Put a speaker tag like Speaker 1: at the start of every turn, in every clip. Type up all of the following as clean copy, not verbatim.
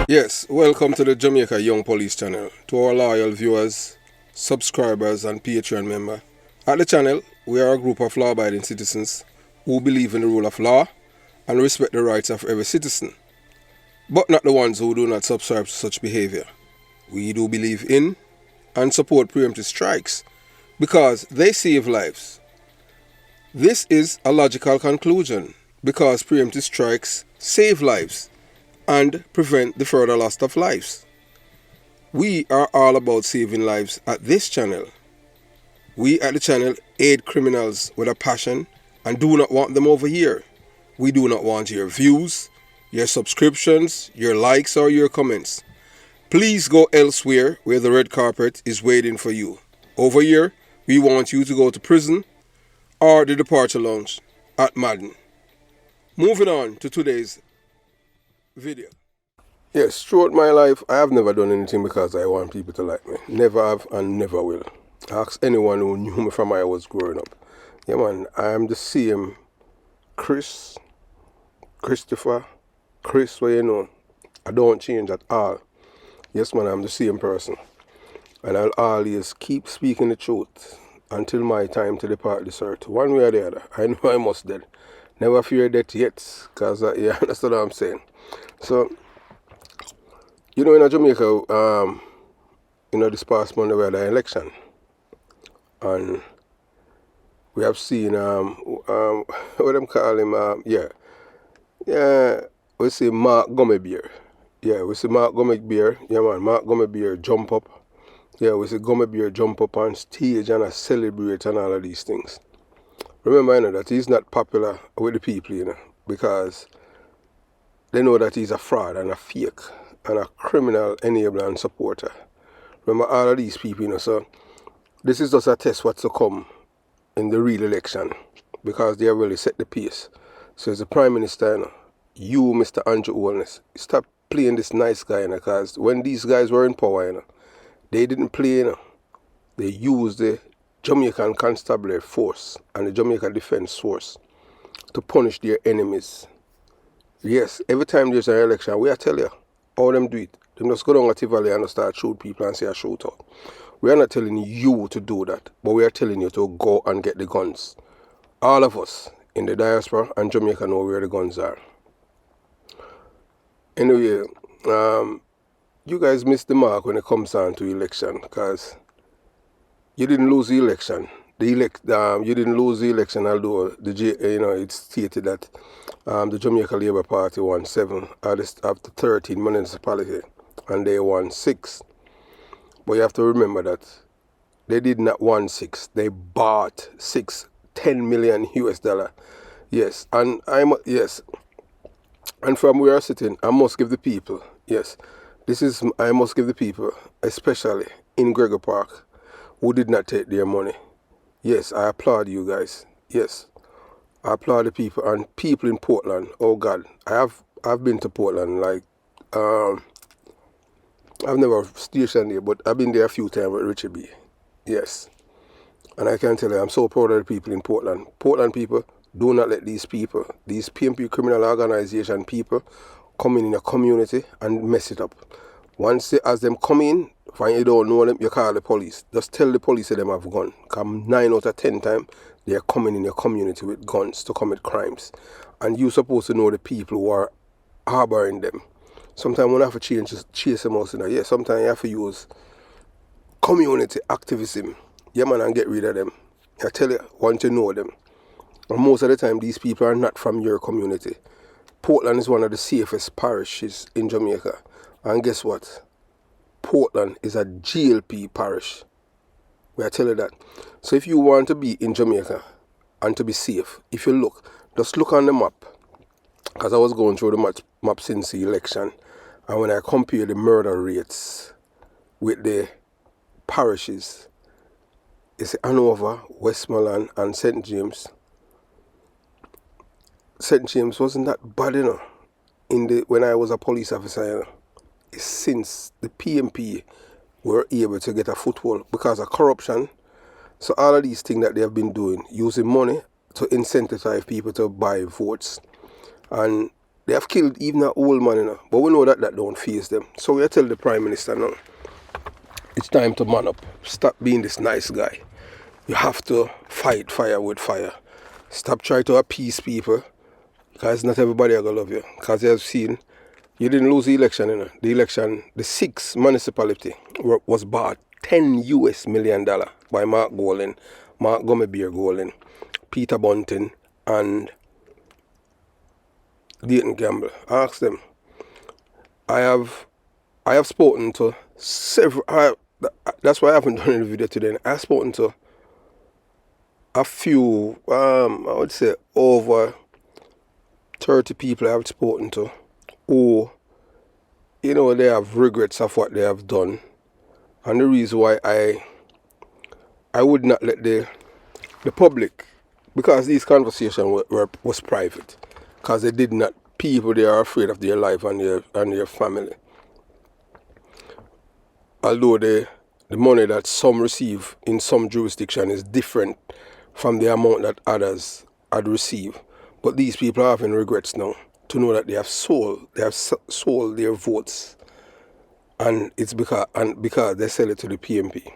Speaker 1: Yes, welcome to the Jamaica Young Police channel. To our loyal viewers, subscribers and Patreon member. At the channel, we are a group of law-abiding citizens who believe in the rule of law and respect the rights of every citizen, but not the ones who do not subscribe to such behavior. We do believe in and support preemptive strikes because they save lives. This is a logical conclusion because preemptive strikes save lives and prevent the further loss of lives. We are all about saving lives at this channel. We at the channel aid criminals with a passion and do not want them over here. We do not want your views, your subscriptions, your likes or your comments. Please go elsewhere where the red carpet is waiting for you. Over here, we want you to go to prison or the departure lounge at Madden. Moving on to today's video. Yes, throughout my life, I have never done anything because I want people to like me. Never have and never will. Ask anyone who knew me from I was growing up. Yeah, man, I am the same Christopher, Chris, what you know. I don't change at all. Yes, man, I'm the same person. And I'll always keep speaking the truth until my time to depart this earth. One way or the other. I know I must dead. Never fear death yet. Because, yeah, that's what I'm saying. So, you know, in Jamaica, this past month we had an election. And we have seen, what them call him, we see Mark Gummy Beer. Yeah, we see Mark Gummy Beer. Yeah, man, Mark Gummy Beer jump up. Yeah, we see Gummy Beer jump up on stage and celebrate and all of these things. Remember, you know, that he's not popular with the people, you know, because they know that he's a fraud and a fake and a criminal enabler and supporter. Remember all of these people, you know, so this is just a test what's to come in the real election because they have really set the pace. So as the Prime Minister, you know, you, Mr. Andrew Holness, stop playing this nice guy, you know, because when these guys were in power, you know, they didn't play, you know. They used the Jamaican Constabulary Force and the Jamaica Defence Force to punish their enemies. Yes, every time there's an election, we are tell you how them do it. They just go down to Tivoli and start shoot people and say a shootout. We are not telling you to do that, but we are telling you to go and get the guns. All of us in the diaspora and Jamaica know where the guns are. Anyway, you guys missed the mark when it comes down to election because you didn't lose the election. You didn't lose the election, although it's stated that the Jamaica Labour Party won 7 out of the 13 municipalities and they won 6. But you have to remember that they did not won 6. They bought 10 million US dollar. Yes, and and from where I'm sitting, I must give the people, I must give the people, especially in Gregor Park, who did not take their money. Yes, I applaud you guys. Yes, I applaud the people and people in Portland. Oh God, I've been to Portland. Like I've never stationed there, but I've been there a few times with Richie B. Yes, and I can tell you, I'm so proud of the people in Portland. Portland people, do not let these people, these PMP criminal organization people, come in your community and mess it up. Once as them come in, when you don't know them, you call the police. Just tell the police that them have gun. Come 9 out of 10 times, they are coming in your community with guns to commit crimes. And you're supposed to know the people who are harboring them. Sometimes when I have to chase them out, yeah, sometimes you have to use community activism. Yeah, man, and get rid of them. I tell you, once you know them. And most of the time, these people are not from your community. Portland is one of the safest parishes in Jamaica. And guess what? Portland is a GLP parish. I tell you that. So if you want to be in Jamaica and to be safe, if you look, just look on the map. Because I was going through the map since the election. And when I compare the murder rates with the parishes, it's Hanover, Westmoreland and St. James. St. James wasn't that bad, you know, when I was a police officer, you know. Since the PMP were able to get a foothold because of corruption. So all of these things that they have been doing, using money to incentivize people to buy votes. And They have killed even an old man, you know. But we know that that don't faze them. So we tell the Prime Minister now, it's time to man up. Stop being this nice guy. You have to fight fire with fire. Stop trying to appease people, because not everybody are going to love you. Because you have seen, you didn't lose the election, you know. The election, the 6th municipality was bought $10 million by Mark Golding, Mark Gummy Golding, Peter Bunting, and Dayton Gamble. Ask them. I have spoken to several. That's why I haven't done any video today. I've spoken to a few. I would say over 30 people I've spoken to, who, you know, they have regrets of what they have done, and the reason why I would not let the public, because these conversations was private, because they did not, people, they are afraid of their life and their family. Although the money that some receive in some jurisdiction is different from the amount that others had received, but these people are having regrets now to know that they have sold their votes, and it's because they sell it to the PMP.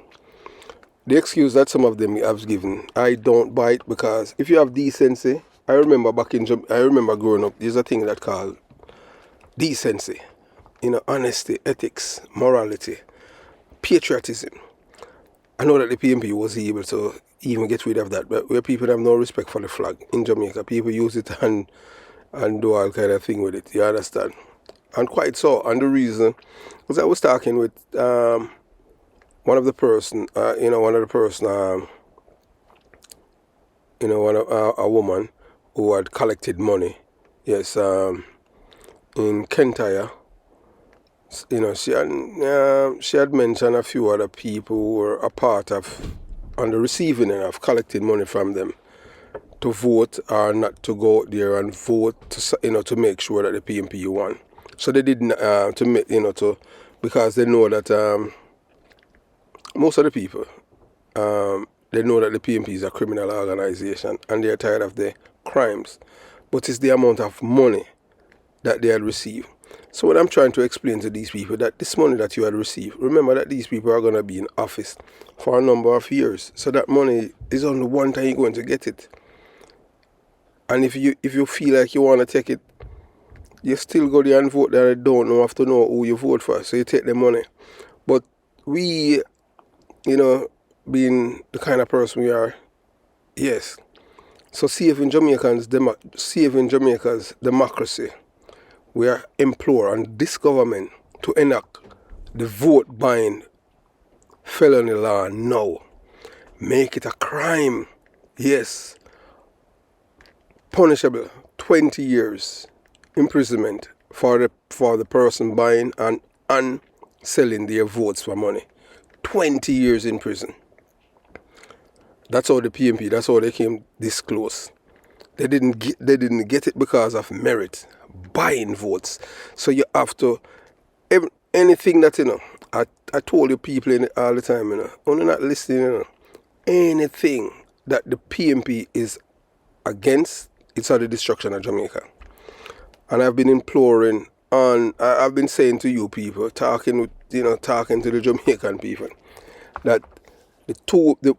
Speaker 1: The excuse that some of them have given, I don't buy it, because if you have decency, I remember growing up, there's a thing that called decency, you know, honesty, ethics, morality, patriotism. I know that the PMP was able to even get rid of that, but where people have no respect for the flag in Jamaica, people use it and do all kind of thing with it, you understand? And quite so. And the reason was I was talking with one of the person, a woman who had collected money, yes, in Kentire. You know, she had mentioned a few other people who were a part of, on the receiving end of collecting money from them to vote or not to go out there and vote to make sure that the PMP won. So they didn't because they know that most of the people they know that the PMP is a criminal organization and they're tired of the crimes, but it's the amount of money that they had received. So what I'm trying to explain to these people, that this money that you had received, remember that these people are going to be in office for a number of years. So that money is only one time you're going to get it. And if you feel like you want to take it, you still go there and vote there. I don't know, have to know who you vote for. So you take the money. But we, you know, being the kind of person we are, yes. So saving Jamaica's democracy, we are implore on this government to enact the vote buying felony law now. Make it a crime. Yes. Punishable. 20 years imprisonment for the person buying and selling their votes for money. 20 years in prison. That's how the PMP, that's how they came this close. They didn't get it because of merit. Buying votes. So you have to, anything that, you know, I told you people in it all the time, you know, only not listening, you know, anything that the PMP is against, it's the destruction of Jamaica. And I've been imploring I've been saying to you people, talking to the Jamaican people, that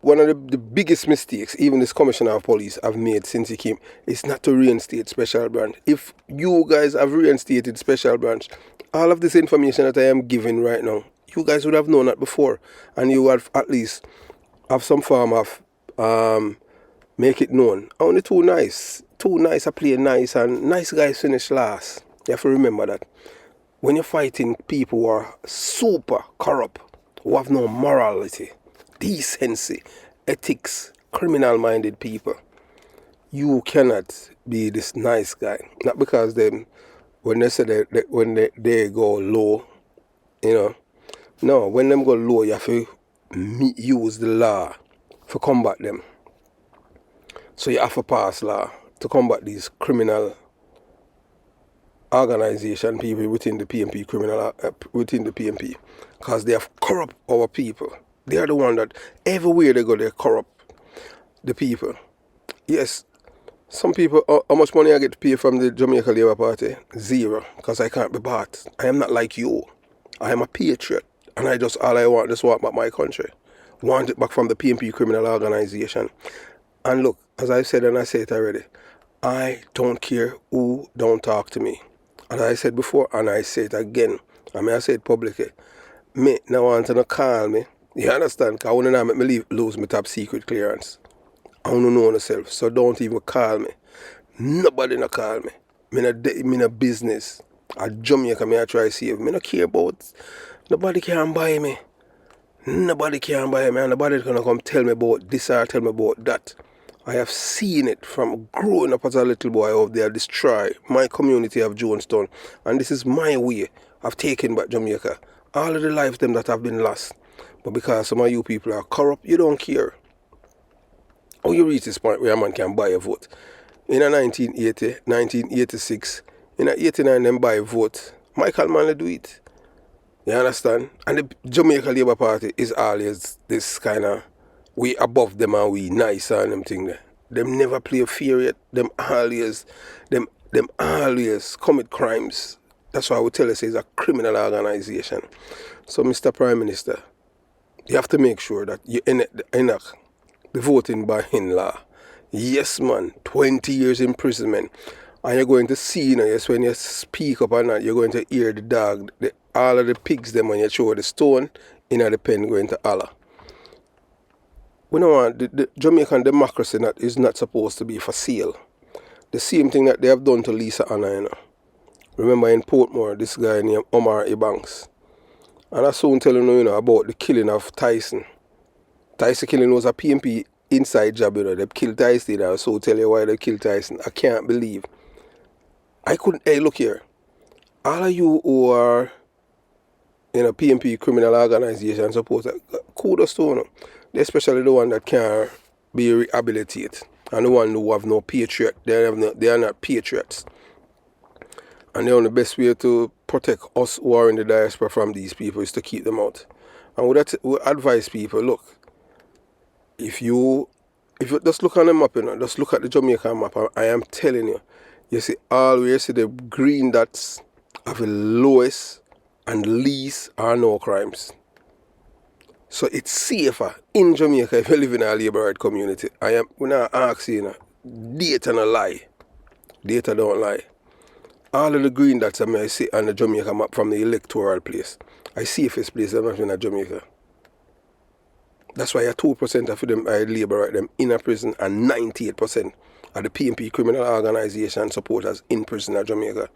Speaker 1: one of the biggest mistakes even this Commissioner of Police have made since he came is not to reinstate Special Branch. If you guys have reinstated Special Branch, all of this information that I am giving right now, you guys would have known that before, and you would at least have some form of make it known. Only too nice are playing nice, and nice guys finish last. You have to remember that. When you're fighting people who are super corrupt, who have no morality, decency, ethics, criminal-minded people, you cannot be this nice guy. Not because when they say they go low, you know. No, when them go low, you have to use the law to combat them. So you have to pass law to combat these criminal organization people within the PMP, within the PMP, because they have corrupt our people. They are the one that everywhere they go, they corrupt the people. Yes. Some people, how much money I get to pay from the Jamaica Labour Party? Zero, because I can't be bought. I am not like you. I am a patriot, and all I want back my country. Want it back from the PNP criminal organization. And look, as I said and I say it already, I don't care who don't talk to me. As I said before, and I say it again, I say it publicly, me now want to call me. You understand? Because I want to make me lose my top secret clearance. I want to know myself, so don't even call me. Nobody no call me. Me no business. A Jamaica me I try to save. Me no care about. Nobody can buy me. Nobody can buy me, and nobody gonna come tell me about this or tell me about that. I have seen it from growing up as a little boy how they destroy my community of Jonestown, and this is my way of taking back Jamaica. All of the lives them that have been lost, but because some of you people are corrupt, you don't care. How you reach this point where a man can buy a vote? In a 1980, 1986, in a 89 them buy a vote. Michael Manley do it. You understand? And the Jamaica Labour Party is always this kind of, we above them and we nice and them thing there. Them never play fair yet. Them always commit crimes. That's why I would tell you it's a criminal organization. So Mr. Prime Minister, you have to make sure that you enact the voting by law. Yes man, 20 years imprisonment. And you're going to see, yes, when you speak up or not, you're going to hear the dog, all of the pigs them when you throw the stone in the pen going to holler. We don't want the Jamaican democracy is not supposed to be for sale. The same thing that they have done to Lisa Anna, Remember in Portmore, this guy named Omar Ebanks. And I soon tell you, about the killing of Tyson. Tyson killing was a PMP inside job, They killed Tyson. I so tell you why they killed Tyson. I can't believe. Hey, look here. All of you who are in a PMP criminal organization suppose kudos to them. Especially the one that can be rehabilitated. And the one who have no patriot. They are not patriots. And the only best way to protect us who are in the diaspora from these people is to keep them out. And we advise people, look, if you just look on the map, just look at the Jamaican map, I am telling you, you see always the green dots of the lowest and least are no crimes. So it's safer in Jamaica if you live in a labor right community. When I ask you, data no lie. Data don't lie. All of the green dots I see on the Jamaica map from the electoral place, I see if it's place in Jamaica. That's why 2% of them are labor right them in a prison and 98% of the PNP criminal organization supporters in prison in Jamaica.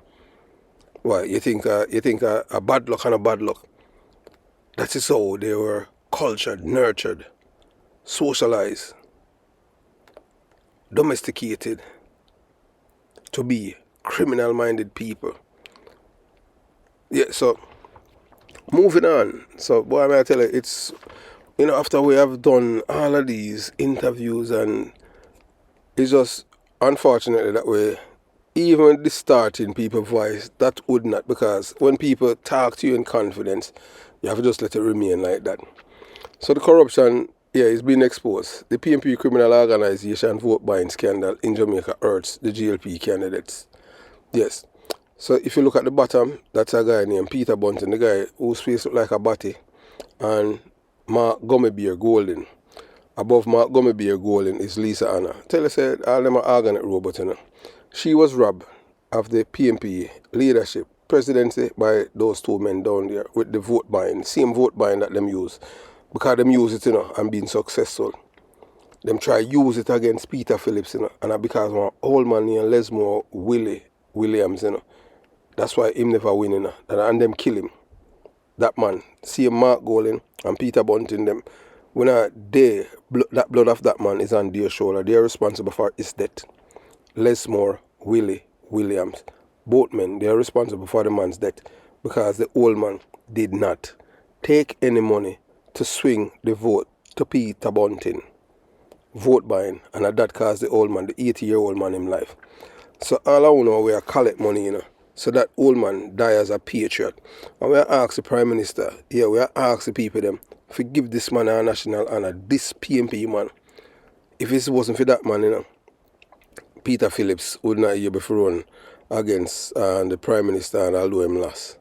Speaker 1: Why? You think a bad luck and a bad luck? That is how they were cultured, nurtured, socialized, domesticated to be criminal-minded people. Yeah, so moving on. So, boy, I tell you, it's, after we have done all of these interviews, and it's just unfortunately that way, even distorting people's voice, that would not, because when people talk to you in confidence, you have to just let it remain like that. So the corruption, is being exposed. The PNP criminal organization vote buying scandal in Jamaica hurts the GLP candidates. Yes. So if you look at the bottom, that's a guy named Peter Bunton, the guy whose face look like a batty, and Mark Gummy Beer Golden. Above Mark Gummy Beer Golden is Lisa Anna. Tell us all them are organic robot, She was robbed of the PNP leadership, presidency by those two men down there with the vote buying, same vote buying that them use. Because them use it, and being successful. Them try use it against Peter Phillips, and because one old man named Lesmore Williams, That's why him never win, and them kill him. That man, see Mark Golden and Peter Bunting, them, when that blood of that man is on their shoulder, they are responsible for his death. Lesmore Williams, both men, they are responsible for the man's death because the old man did not take any money to swing the vote to Peter Bunting. Vote buying, and that caused the old man, the 80-year-old man, in life. So all I know, we are collect money, so that old man die as a patriot. And we are ask the Prime Minister, we are ask the people them, forgive this man our national honor, this PNP man. If it wasn't for that man, Peter Phillips would not able to run against the Prime Minister, and although him lost.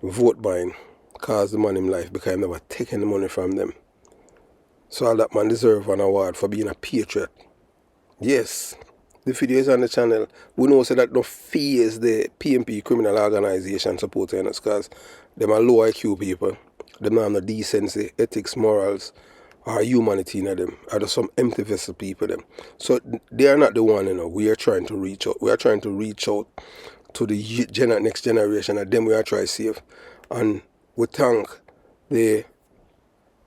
Speaker 1: Vote buying caused the man in life because he never taken the money from them. So all that man deserve an award for being a patriot. Yes, the video is on the channel. We know so that no fears the PMP criminal organisation supporting us because them are low IQ people. Them don't have no decency, ethics, morals, or humanity in them. Are just some empty vessel people them. So they are not the one, we are trying to reach out. We are trying to reach out to the next generation, and them we are trying to save. And we thank the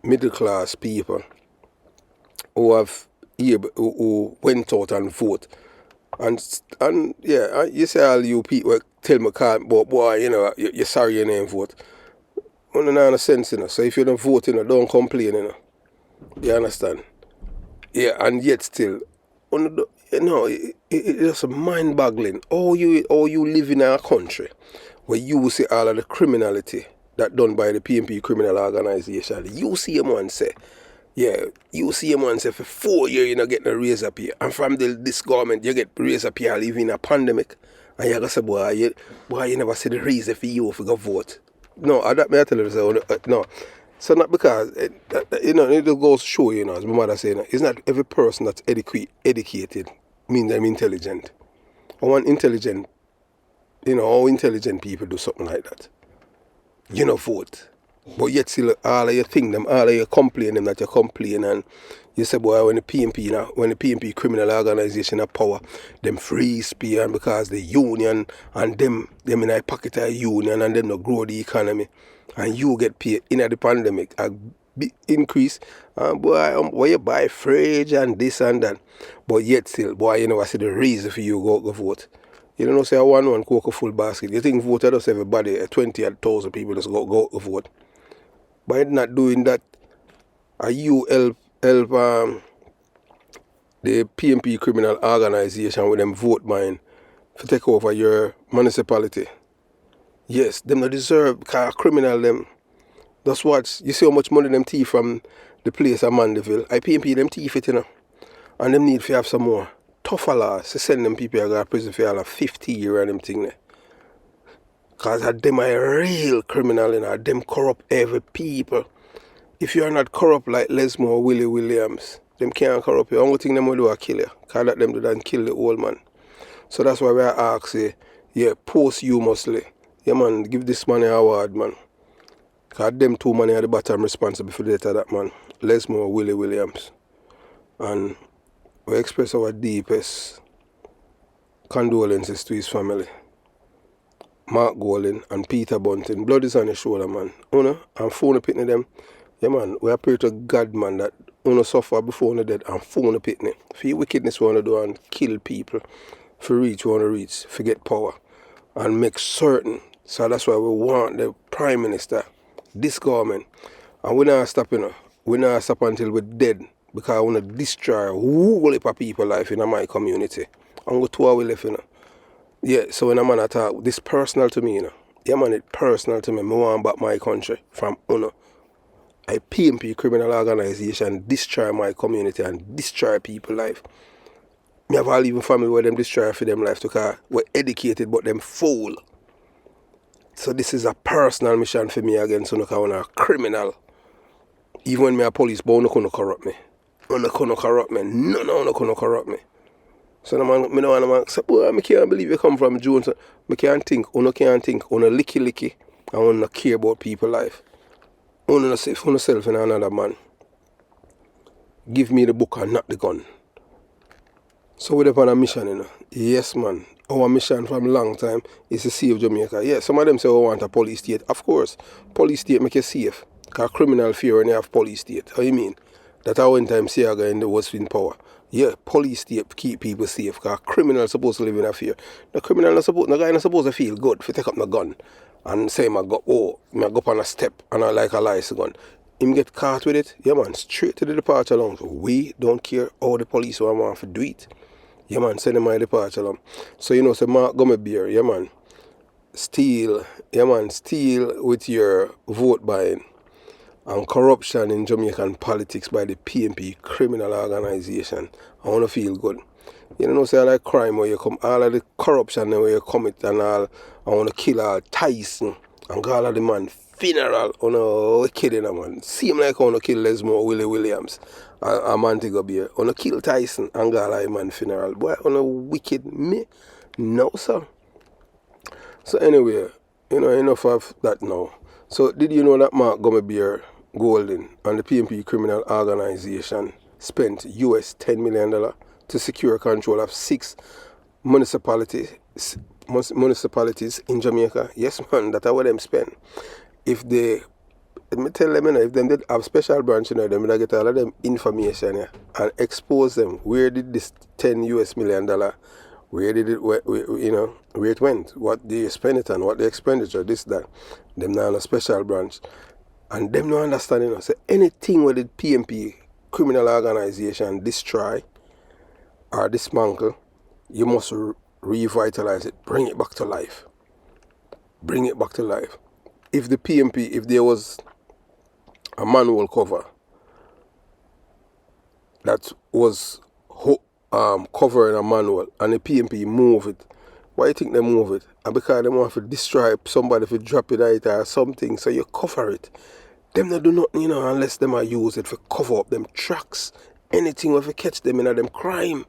Speaker 1: middle class people who went out and vote. And yeah, you say all you people tell me, but boy, you're sorry you didn't vote. You don't have no sense, So if you don't vote, don't complain, You understand? Yeah, and yet still, it's just mind-boggling. How you live in a country where you see all of the criminality that done by the PMP criminal organisation. You see a man say, for 4 years you not getting a raise up here. And from this government you get raise up here living in a pandemic. And you say, boy, you never see the reason for you if you go vote. No, that may I tell you, no. So not because, it goes to show, as my mother said, it's not every person that's educated means they're intelligent. I want intelligent, how intelligent people do something like that. Vote. But yet still all of you think them, all of you complain them that you complain, and you say, boy, when the PMP criminal organisation have power, them free speech, and because the union and them in a pocket of union and them no grow the economy, and you get paid in the pandemic a big increase, where you buy fridge and this and that. But yet still, boy, you never see the reason for you go vote. You don't know, say I want one cook a full basket. You think vote just everybody, 20,000 people just go vote. By not doing that, you help the PMP criminal organisation with them vote buying to take over your municipality. Yes, them not deserve, because criminal them. That's what, you see how much money them thief from the place of Mandeville. I PMP them thief it, and them need to have some more tougher laws to send them people to go to prison for all of 50 years and them thing there. Because them are real criminal, them corrupt every people. If you are not corrupt like Lesmo or Willie Williams, them can't corrupt you. The only thing them will do is kill you. Because that them do that kill the old man. So that's why we are asking, posthumously, man, give this man an award, man. Because them two men are the bottom responsible for the death of that man, Lesmo or Willie Williams. And we express our deepest condolences to his family. Mark Golden and Peter Bunting. Blood is on your shoulder, man. And phone pitney them. Yeah, man, we pray to God, man, that suffer before they're dead and phone pitney. For your wickedness we want to do and kill people. For reach, we want to reach, for get power. And make certain. So that's why we want the Prime Minister, this government. And we not stop, We not stop until we're dead. Because I want to destroy a whole heap of people's life in my community. And go to our left, Yeah, so when a man attack, this personal to me, Yeah, man, it's personal to me. I want back my country from a PMP criminal organisation destroy my community and destroy people's life. I have all even family where them destroy for them life because we're educated but them fool. So this is a personal mission for me against I'm a criminal. Even when me a police, but you can't corrupt me. You can't corrupt me. No, you can't corrupt me. So the man, I don't want to say, boy, I can't believe you come from Jones. I can't think, you can't think, you licky, and you care about people's life. You say for yourself and another man. Give me the book and not the gun. So we're on a mission, Yes, man. Our mission from a long time is to save Jamaica. Yeah, some of them say we want a police state. Of course, police state make you safe. Because criminal fear when you have police state. How you mean? That's how one time Siaga in the was in power. Yeah, police state keep people safe. Because criminals supposed to live in a fear. The criminal the guy not supposed to feel good if he take up the gun and say I go up on a step and I like a license gun. Him get caught with it, yeah man, straight to the departure lounge. We don't care how the police want to do it. Yeah man, send him my departure lounge. So say Mark Gummy beer, yeah man. Steal with your vote buying and corruption in Jamaican politics by the PMP criminal organisation. I want to feel good. You know, say like crime where you come, all of the corruption where you commit and all, I want to kill all Tyson and go all of the man funeral. Oh no, we kidding a man. Seem like I want to kill Lesmo Willie Williams and Montego Bay. I want to kill Tyson and go all of the man funeral. Boy, on a wicked me. No, sir. So anyway, you know, enough of that now. So did you know that Mark Gummy Beer Golden and the PMP criminal organization spent US $10 million to secure control of 6 municipalities in Jamaica? Yes, man, that's what them spend. If they, let me tell them, you know, if them did have special branch, you know, them would get all of them information, yeah, and expose them. Where did this $10 million, where did it, you know, where it went, what they spend it on, what the expenditure, this, that. Them now on a special branch. And them no understand, you know, say anything with the PMP criminal organization destroy or dismantle, you must revitalize it, bring it back to life. Bring it back to life. If the PMP, if there was a manual cover that was covering a manual and the PMP move it, why you think they move it? And because they want to destroy somebody if you drop it out or something, so you cover it. Them not do nothing, you know, unless them are use it for cover up them tracks. Anything if you catch them in them crime.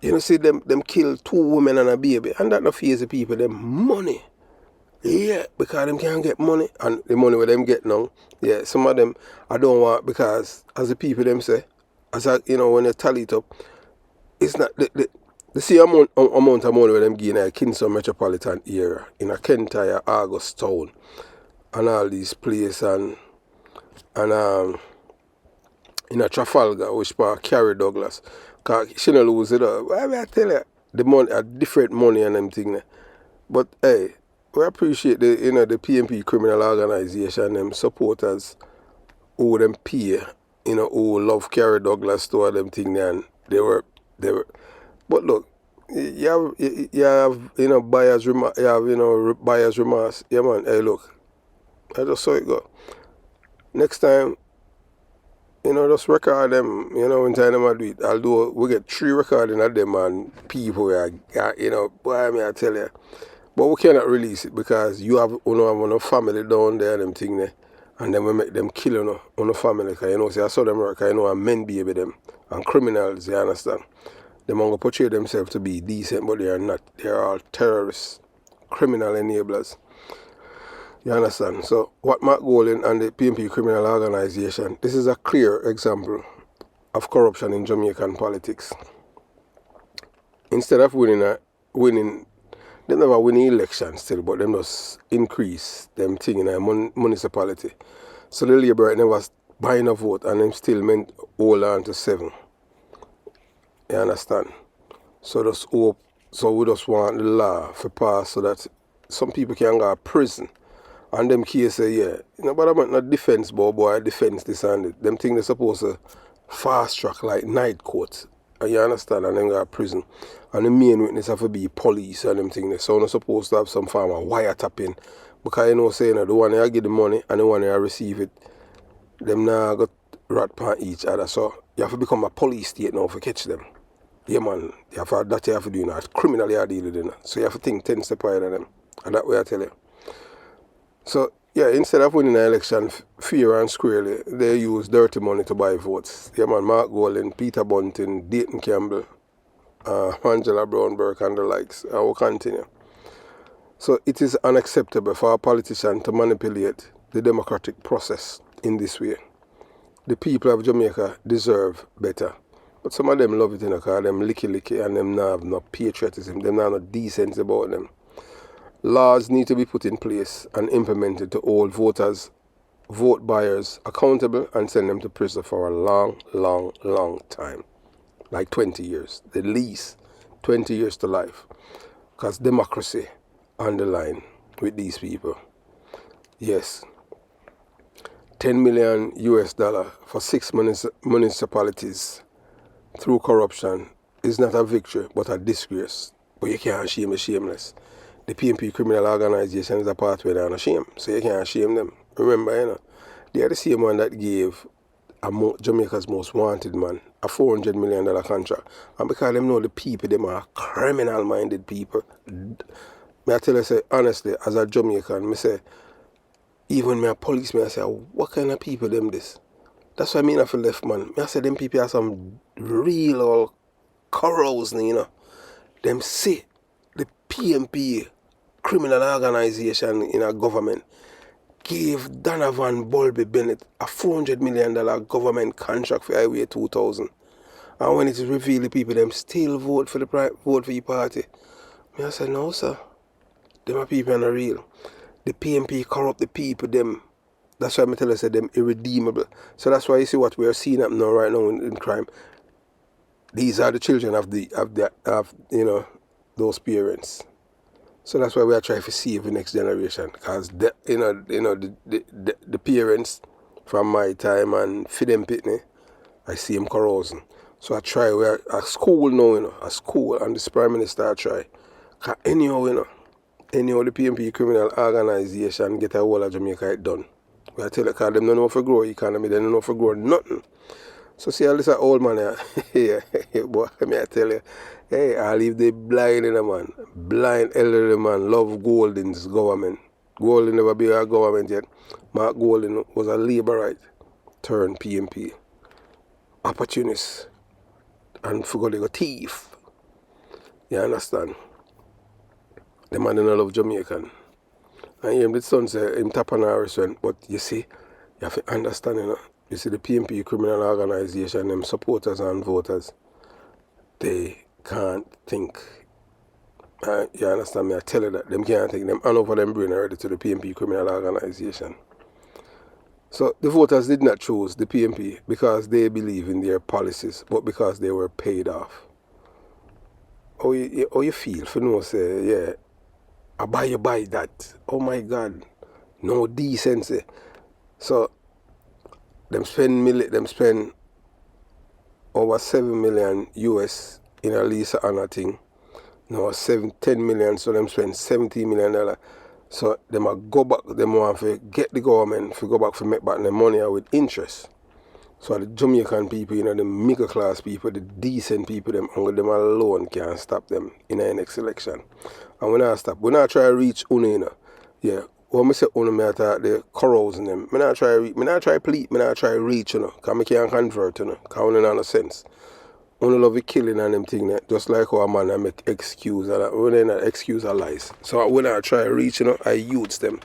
Speaker 1: You know, see them kill 2 women and a baby, and that no fears the people them money. Yeah, because them can't get money, and the money where them get now, yeah, some of them I don't want, because as the people them say, as I, you know, when you tally it up, it's not the same amount of money where them give in a Kingston metropolitan area, in a Kentire, Augustown, and all these places, and in a Trafalgar, which part Carrie Douglas. Because she don't lose it up. I tell you, the money, a different money and them thing. But hey, we appreciate the, you know, the PMP criminal organization, them supporters who them pay, you know, who love Carrie Douglas to all them thing, and they were. But look, you have you know, buyer's remorse, you have, you know, buyer's remorse. Yeah, man. Hey, look, I just saw it go. Next time, you know, just record them, you know, when time I do it. We get 3 recording of them and people, you know, boy, I tell you. But we cannot release it because you have, you know, one family down there, them thing there, and then we make them kill, you know, on the family, because, you know, see, I saw them work, you know, and men baby them, and criminals, you understand? They want to portray themselves to be decent, but they are not. They are all terrorists, criminal enablers. You understand? So what Mark Golden and the PMP criminal organization, this is a clear example of corruption in Jamaican politics. Instead of winning, they never win the election still, but them just increase them thing in a municipality. So the Labour never buying a vote and them still meant hold on to 7. You understand? So just hope, so we just want the law to pass so that some people can go to prison. And them cases say, yeah, you know, but I'm not defense, boy, defense this and it. Them things they're supposed to fast track like night court. You understand? And then go to prison. And the main witness have to be police and them things. So they're supposed to have some form of wiretapping. Because you know, saying that the one that give the money and the one that receive it, them now got rat pan each other. So you have to become a police state now to catch them. Yeah, man. You have to, that you have to do now. Criminally are dealing with it. So you have to think 10 steps ahead of them. And that way I tell you. So, yeah, instead of winning an election fair and squarely, they use dirty money to buy votes. Yeah, man, Mark Golden, Peter Bunting, Dayton Campbell, Angela Brown Burke and the likes. I will continue. So it is unacceptable for a politician to manipulate the democratic process in this way. The people of Jamaica deserve better. But some of them love it, you know, because them licky and them not have no patriotism, them not have no decency about them. Laws need to be put in place and implemented to hold voters, vote buyers accountable and send them to prison for a long time. Like 20 years. The least 20 years to life. Because democracy on the line with these people. Yes. $10 million for 6 municipalities through corruption is not a victory but a disgrace. But you can't shame the shameless. The PMP criminal organization is a part where they're not ashamed, so you can't shame them. Remember, you know, they are the same one that gave Jamaica's most wanted man a $400 million contract. And because them know the people, them are criminal-minded people. I tell you, say, honestly, as a Jamaican, me say, even me a policeman, I say, what kind of people them this? That's what I mean I feel left, man. I say, them people are some real old corals, you know. Them say, the PMP, criminal organization in our government, gave Donovan Bulby Bennett a $400 million government contract for Highway 2000. And when it is revealed, the people them still vote for your party. I said, no, sir. Them are people not real. The PMP corrupt the people, them. That's why I tell you, say them irredeemable. So that's why you see what we are seeing up now, right now in crime. These are the children of you know, those parents. So that's why we are trying to save the next generation. Because the parents from my time and for them pitney, I see them corrosing. So I try, we are at school now, you know, at school, and this Prime Minister I try. Because anyhow, you know, the PMP criminal organization get a whole of Jamaica it done. I tell you, because them don't know if to grow economy, they don't know if to grow nothing. So see all this old man here, boy, I tell you, hey, I leave the blind in a man, blind elderly man, love Golding's government. Golding never be a government yet. Mark Golding was a labourite turned PMP. Opportunist. And forgot they got thief. You understand? The man don't love Jamaican. And him, the son say, him tap on our restaurant, but you see, you have to understand, you know, you see the PMP criminal organization, them supporters and voters, they can't think. You understand me? I tell you that. Them can't think. Them hand over them brain already to the PMP criminal organization. So the voters did not choose the PMP because they believe in their policies, but because they were paid off. How you feel for no say, yeah, I buy that. Oh my God. No decency. So them spend over 7 million US in a lease and a thing. No, 10 million, so them spend $70 million. So them a go back, them want to get the government to go back to make back their money with interest. So the Jamaican people, you know, the middle class people, the decent people, them alone can't stop them in the next election. And when I stop, when I try to reach Uno, you know, yeah, when I say Uno, I talk the corals in them. I try to reach, you know, because I can't convert, you know, because I don't know sense. Uno love the killing and them thing, just like how a man I make excuse, and when they not excuse are lies. So when I try to reach, you know, I use them.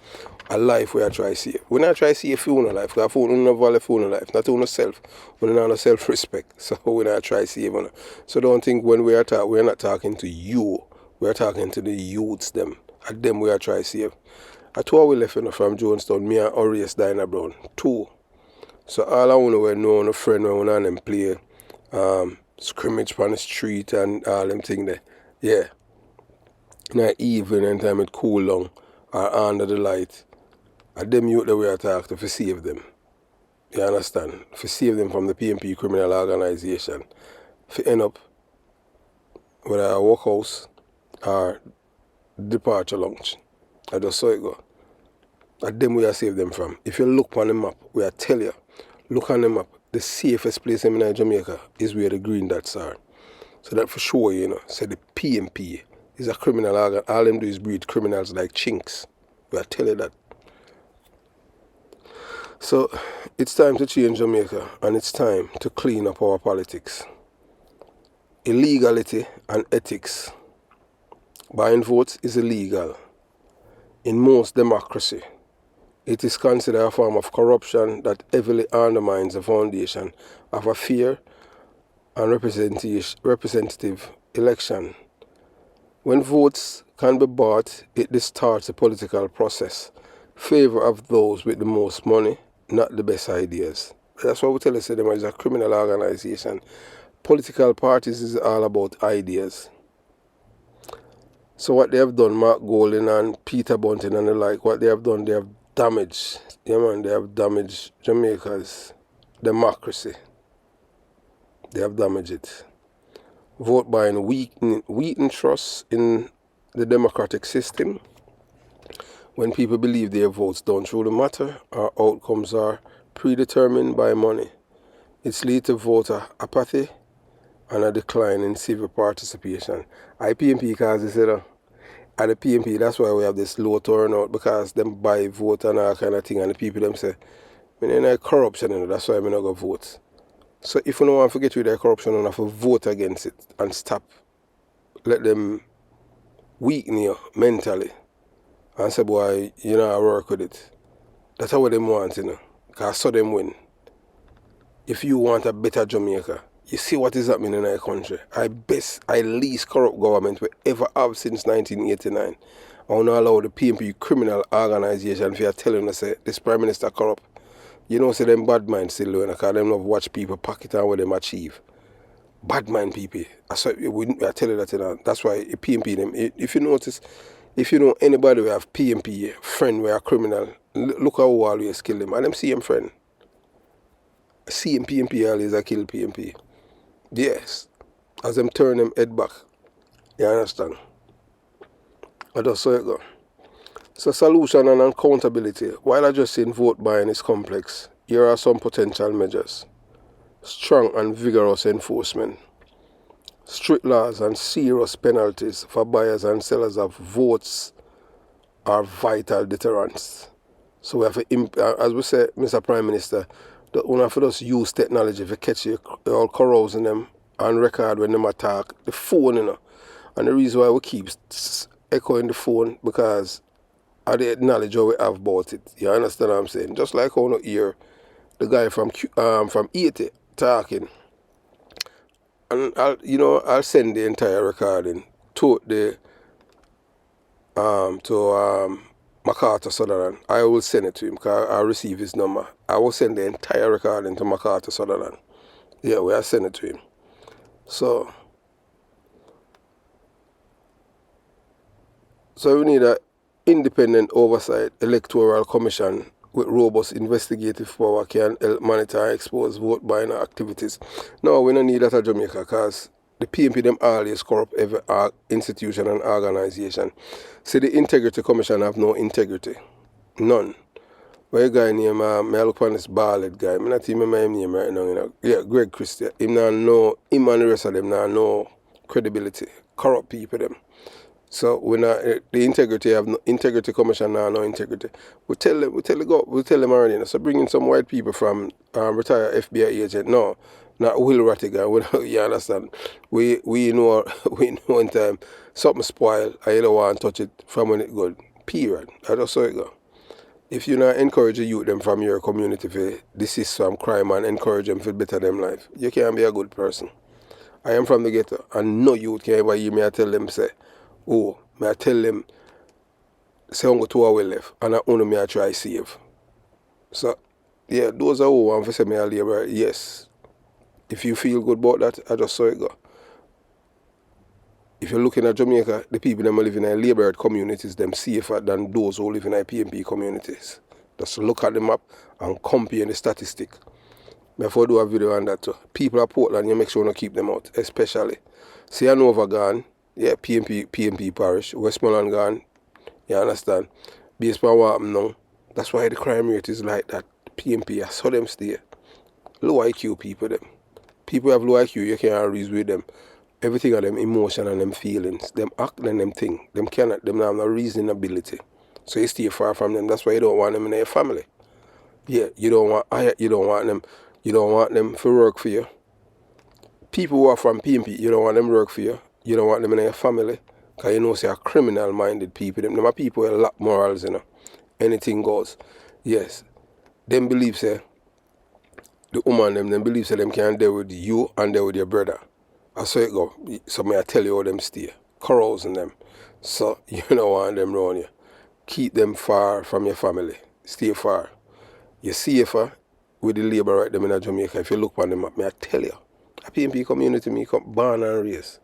Speaker 1: A life where I try to see. When I try to see a funeral life, because I don't value funeral life, not on self, when I have self-respect. So when I try to see you know. So don't think when we are talking, we're not talking to you, we're talking to the youths them. At them we are trying to save. I told we left you know, from Jonestown, me and Orius Dinah Brown, 2. So all I want to know on a friend when I them play scrimmage on the street and all them thing there. Yeah. In the evening time it cool down or under the light. And them youth that we are talking to save them. You understand? To save them from the PMP criminal organization. To end up with a workhouse or departure lunch. I just saw it go. And them we are save them from. If you look on the map, we are tell you, look on the map, the safest place in Jamaica is where the green dots are. So that for sure, you know, so the PMP is a criminal organ. All them do is breed criminals like chinks. We are tell you that. So it's time to change Jamaica and it's time to clean up our politics. Illegality and ethics. Buying votes is illegal. In most democracy, it is considered a form of corruption that heavily undermines the foundation of a fair and representative election. When votes can be bought, it distorts the political process. Favor of those with the most money, not the best ideas. That's what we tell us them is a criminal organization. Political parties is all about ideas. So what they have done, Mark Golding and Peter Bunting and the like, what they have done, they have damaged, yeah man, they have damaged Jamaica's democracy. They have damaged it. Vote buying weaken trust in the democratic system. When people believe their votes don't truly matter, our outcomes are predetermined by money. It's lead to voter apathy and a decline in civil participation. PNP cause they said at the PNP, that's why we have this low turnout, because them buy vote and all kind of thing, and the people them say, "Me no corruption, you know, that's why I not go vote." So if you don't want to get rid of corruption, you have to vote against it and stop. Let them weaken you mentally and say, boy, you know, I work with it. That's what them want, you know, because I saw them win. If you want a better Jamaica, you see what is happening in our country. I least corrupt government we ever have since 1989. I will not allow the PNP criminal organization if you are telling us this Prime Minister corrupt. You know, say them bad mind still doing it, because them love watch people pocket and what them achieve. Bad mind people. I tell you that, you know. That's why PNP them. If you notice, if you know anybody who have PNP friend who are criminal, look how always kill them. And them see him friend. See him PNP always a kill PNP. Yes. As them turn them head back. You understand? I just saw it go. So solution and accountability. While addressing vote buying is complex, here are some potential measures. Strong and vigorous enforcement. Strict laws and serious penalties for buyers and sellers of votes are vital deterrents. So we have to, as we say, Mr. Prime Minister, that we have to just use technology to catch you all carousing them and record when them attack the phone, you know. And the reason why we keep echoing the phone, because of the knowledge we have about it. You understand what I'm saying? Just like how you hear the guy from 80 talking. And I'll send the entire recording to the MacArthur Sutherland. I will send it to him because I receive his number. I will send the entire recording to MacArthur Sutherland. Yeah, we will send it to him. So we need an independent oversight electoral commission with robust investigative power can help monitor and expose vote buying activities. No, we don't need that at Jamaica, because the PNP them always corrupt every institution and organization. See, the Integrity Commission have no integrity. None. Where a guy named, I look on this bald guy, I not even remember his name right now, you know. Yeah, Greg Christie. Him and the rest of them now no credibility. Corrupt people them. So when the integrity commission now no integrity. We tell them already. You know, so bring in some white people from retired FBI agent. No, not Will Rattigan. You understand? We know in time something spoil and you don't want to touch it from when it good. Period. I just saw it go. If you not encourage the youth them from your community to desist from crime and encourage them to better them life, you can't be a good person. I am from the ghetto and no youth can ever hear me I tell them say, oh, may I tell them, say I'm going to our left, and I only me I try save. So, yeah, those are who want to say me a labor. Yes. If you feel good about that, I just saw it go. If you're looking at Jamaica, the people that live in labor communities, them safer than those who live in PNP communities. Just look at the map and compare the statistic. Before I do a video on that too. People at Portland, you make sure you keep them out, especially. See, I know over gone. Yeah, PNP parish, Westmoreland gone, you understand? Based on what happened now, that's why the crime rate is like that. PNP, I saw them stay. Low IQ people, them. People have low IQ, you can't reason with them. Everything of them emotion and them feelings, them act and them thing, them have no reasoning ability. So you stay far from them, that's why you don't want them in your family. Yeah, you don't want them to work for you. People who are from PNP, you don't want them to work for you. You don't want them in your family, because you know say are criminal-minded people. Them are people with lack morals, you know. Anything goes. Yes. Them believe say, the woman them believe say them can deal with you and deal with your brother. I saw it go. So may I tell you how them stay. Carousing them. So you don't want them around you. Keep them far from your family. Stay far. You're safer with the labor right them in Jamaica. If you look on the map, may I tell you. A PNP community, me come born and raised.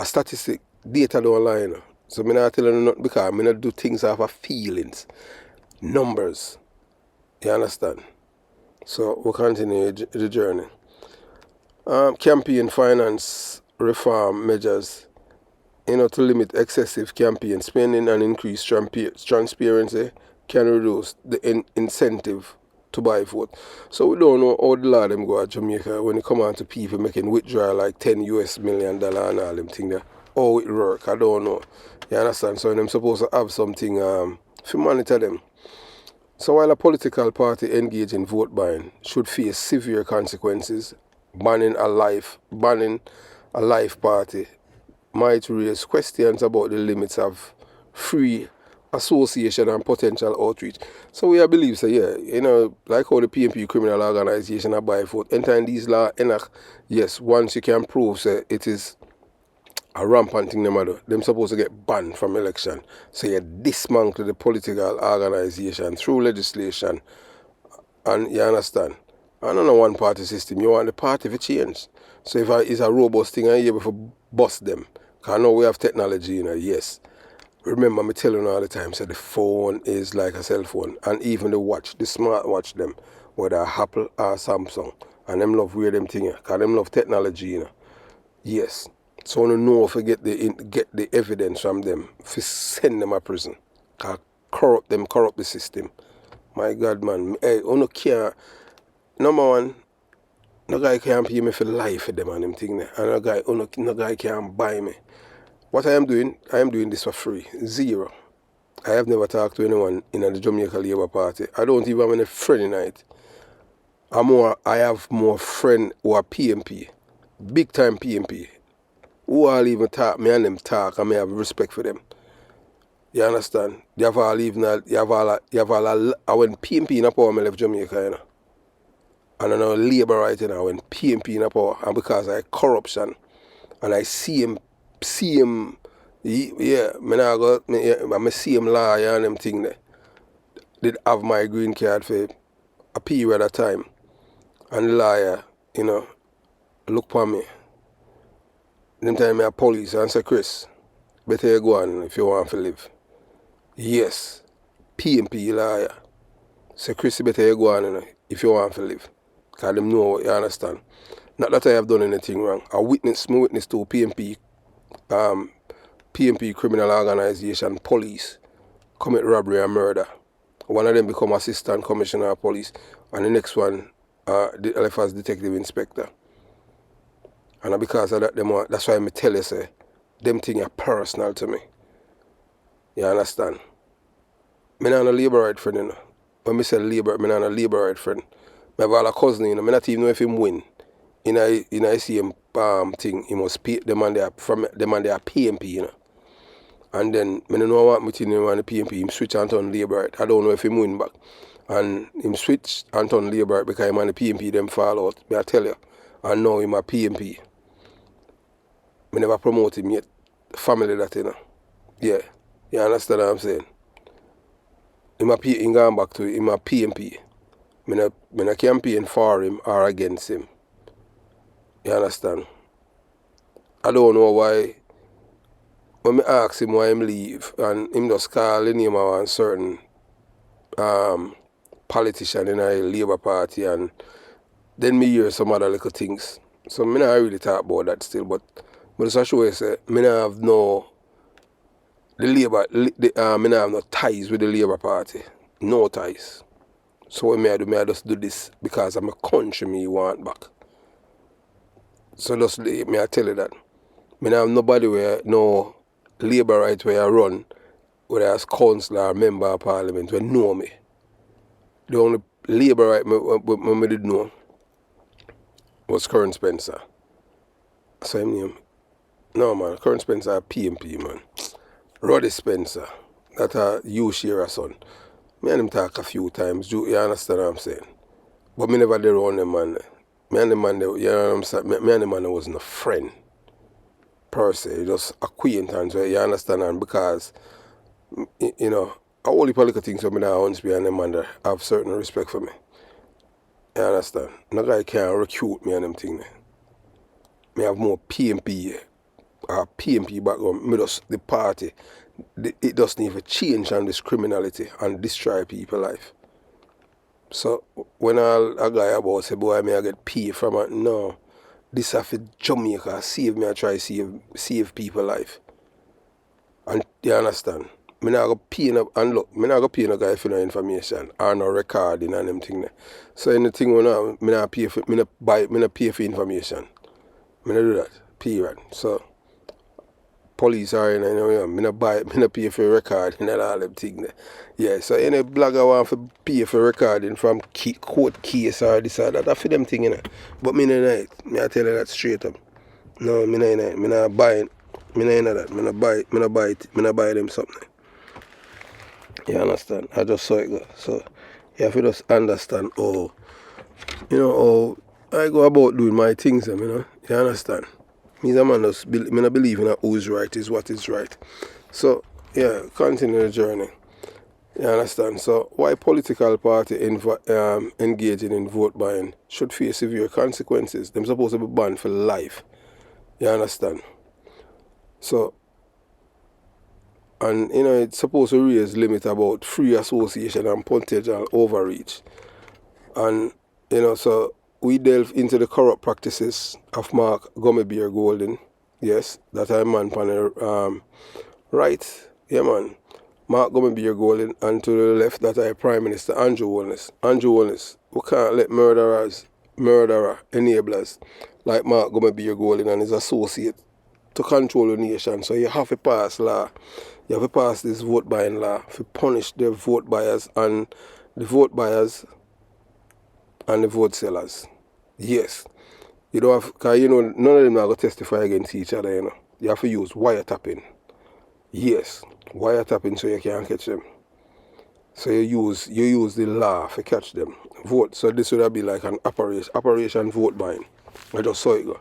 Speaker 1: A statistic, data don't lie, you know. So I'm not telling you nothing because I not do things off of feelings, numbers. You understand? So we'll continue the journey. Campaign finance reform measures, to limit excessive campaign spending and increase transparency can reduce the incentive to buy vote. So we don't know how the law them go at Jamaica when it come on to people making withdrawal like $10 million and all them thing there. How it work, I don't know. You understand? So them supposed to have something to monitor them. So while a political party engaged in vote buying should face severe consequences, banning a life party might raise questions about the limits of free association and potential outreach. So we believe, so yeah, like how the PNP criminal organization are buy vote, entering these law enact, yes, once you can prove say it is a rampant thing them supposed to get banned from election. So you dismantle the political organization through legislation. And you understand? I don't know one party system. You want the party to change. So if it's a robust thing, I'm able to bust them. Because I know we have technology, yes. Remember me telling you all the time, so the phone is like a cell phone. And even the watch, the smartwatch them, whether Apple or Samsung. And them love wear them things. Because them love technology, Yes. So I don't know if I get the evidence from them, if send them to prison. Because corrupt the system. My God, man. Hey, I don't care. Number one, no guy can pay me for life for them and them thing there. And no guy can buy me. What I am doing this for free. Zero. I have never talked to anyone in the Jamaica Labour Party. I don't even have any friend in it. I have more friends who are PMP. Big time PMP. Who all even talk, me and them talk, and me have respect for them. You understand? You have all when PMP in a power, I left Jamaica, And I know Labour right now, when PMP in a power, and because of corruption, and I see him, yeah, I see him lawyer and them thing there. Did have my green card for a period of time. And the lawyer, look for me. Them time me a police and say, Chris, better you go on if you want to live. Yes, PMP lawyer. Say, Chris, better you go on if you want to live. Because them know what you understand. Not that I have done anything wrong. I witness to PMP criminal organization, police, commit robbery and murder. One of them become assistant commissioner of police, and the next one left as detective inspector. And because of that, that's why I tell you, say, them things are personal to me. You understand? I'm not a Labour right friend, When I say Labour, I'm not a Labour right friend. I have a cousin, I not even know if him win. I see him thing, he must pay them and they are PMP, And then I don't know what between him and the PMP, him switch and turn Labour right. I don't know if him win back. And him switch and turn Labour right because him and the PMP them fall out. I tell you. And now him a PMP. I never promote him yet. Family that, Yeah. You understand what I'm saying? Him going back to him a PMP. I not campaign for him or against him. You understand? I don't know why. When I ask him why him leave, and him just call the name of a certain politician in the Labour Party, and then me hear some other little things. So I not really talk about that still, but just show you say, I not have no I not have no ties with the Labour Party. No ties. So what I just do this because I'm a country me want back. So just me I tell you that. I have nobody where no Labour right where I run, whether as councillor or member of parliament, where know me. The only Labour right me did know was Curran Spencer. Same name. No man, Curran Spencer PMP man. Roddy Spencer, that a you share a son. Me and him talk a few times, you understand what I'm saying? But me never did around them man. Me and the man, you know what I'm saying? Me and the man wasn't a friend per se, just acquaintance, right? You understand? And because, a whole heap of little things for me that owns me and the man that have certain respect for me. You understand? No guy can recruit me and them things. Me have more PMP background. Me just, the party, it doesn't even change on this criminality and destroy people's life. So when a guy about say, boy, I get paid from it, no. This have for Jamaica, save me, I try save people's life. And you understand? Me not go pay no, and look, me not go pay no guy for no information or no recording and them thing there. So anything when me not pay for, me not pay for information. Me not do that. Period. So police are in, me not pay for recording and all them thing there. Yeah, so any blogger want to pay for recording from court case or this or that, that's for them thing, you know. But me not it. Me I tell you that straight up. No, me not it. Me not buy it. Me not in that. Me not buy it. Me not buy them something. You understand? I just saw it go. So you have to just understand how I go about doing my things, you know. You understand? Me a man just me not believe in who's right is what is right. So yeah, continue the journey. You understand? So why political party engaging in vote buying should face severe consequences. Them supposed to be banned for life. You understand? So and it's supposed to raise limit about free association and potential overreach. And so we delve into the corrupt practices of Mark Gummy Beer Golden. Yes, that I man panel right. Yeah man. Mark Gummy Beer Golden, and to the left that I Prime Minister Andrew Holness. Andrew Holness. We can't let murderer enablers like Mark Gummy Beer Golden and his associate to control the nation. So you have to pass law. You have to pass this vote buying law to punish the vote buyers and the vote sellers. Yes. You don't have, because none of them are going to testify against each other, You have to use wiretapping. Yes. Wiretapping so you can't catch them. So you use the law to catch them. Vote. So this would be like an operation vote buying. I just saw it go.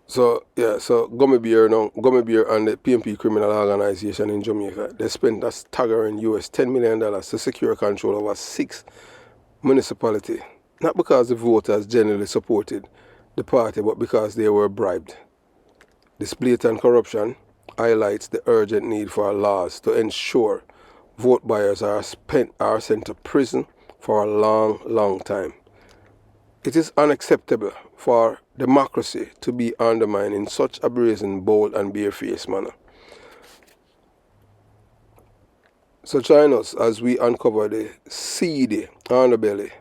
Speaker 1: So yeah, so Gummy Beer and the PMP criminal organization in Jamaica, they spent a staggering $10 million to secure control over 6 municipalities. Not because the voters generally supported the party, but because they were bribed. This blatant corruption highlights the urgent need for laws to ensure vote buyers are sent to prison for a long, long time. It is unacceptable for democracy to be undermined in such a brazen, bold and barefaced manner. So join us as we uncover the seedy underbelly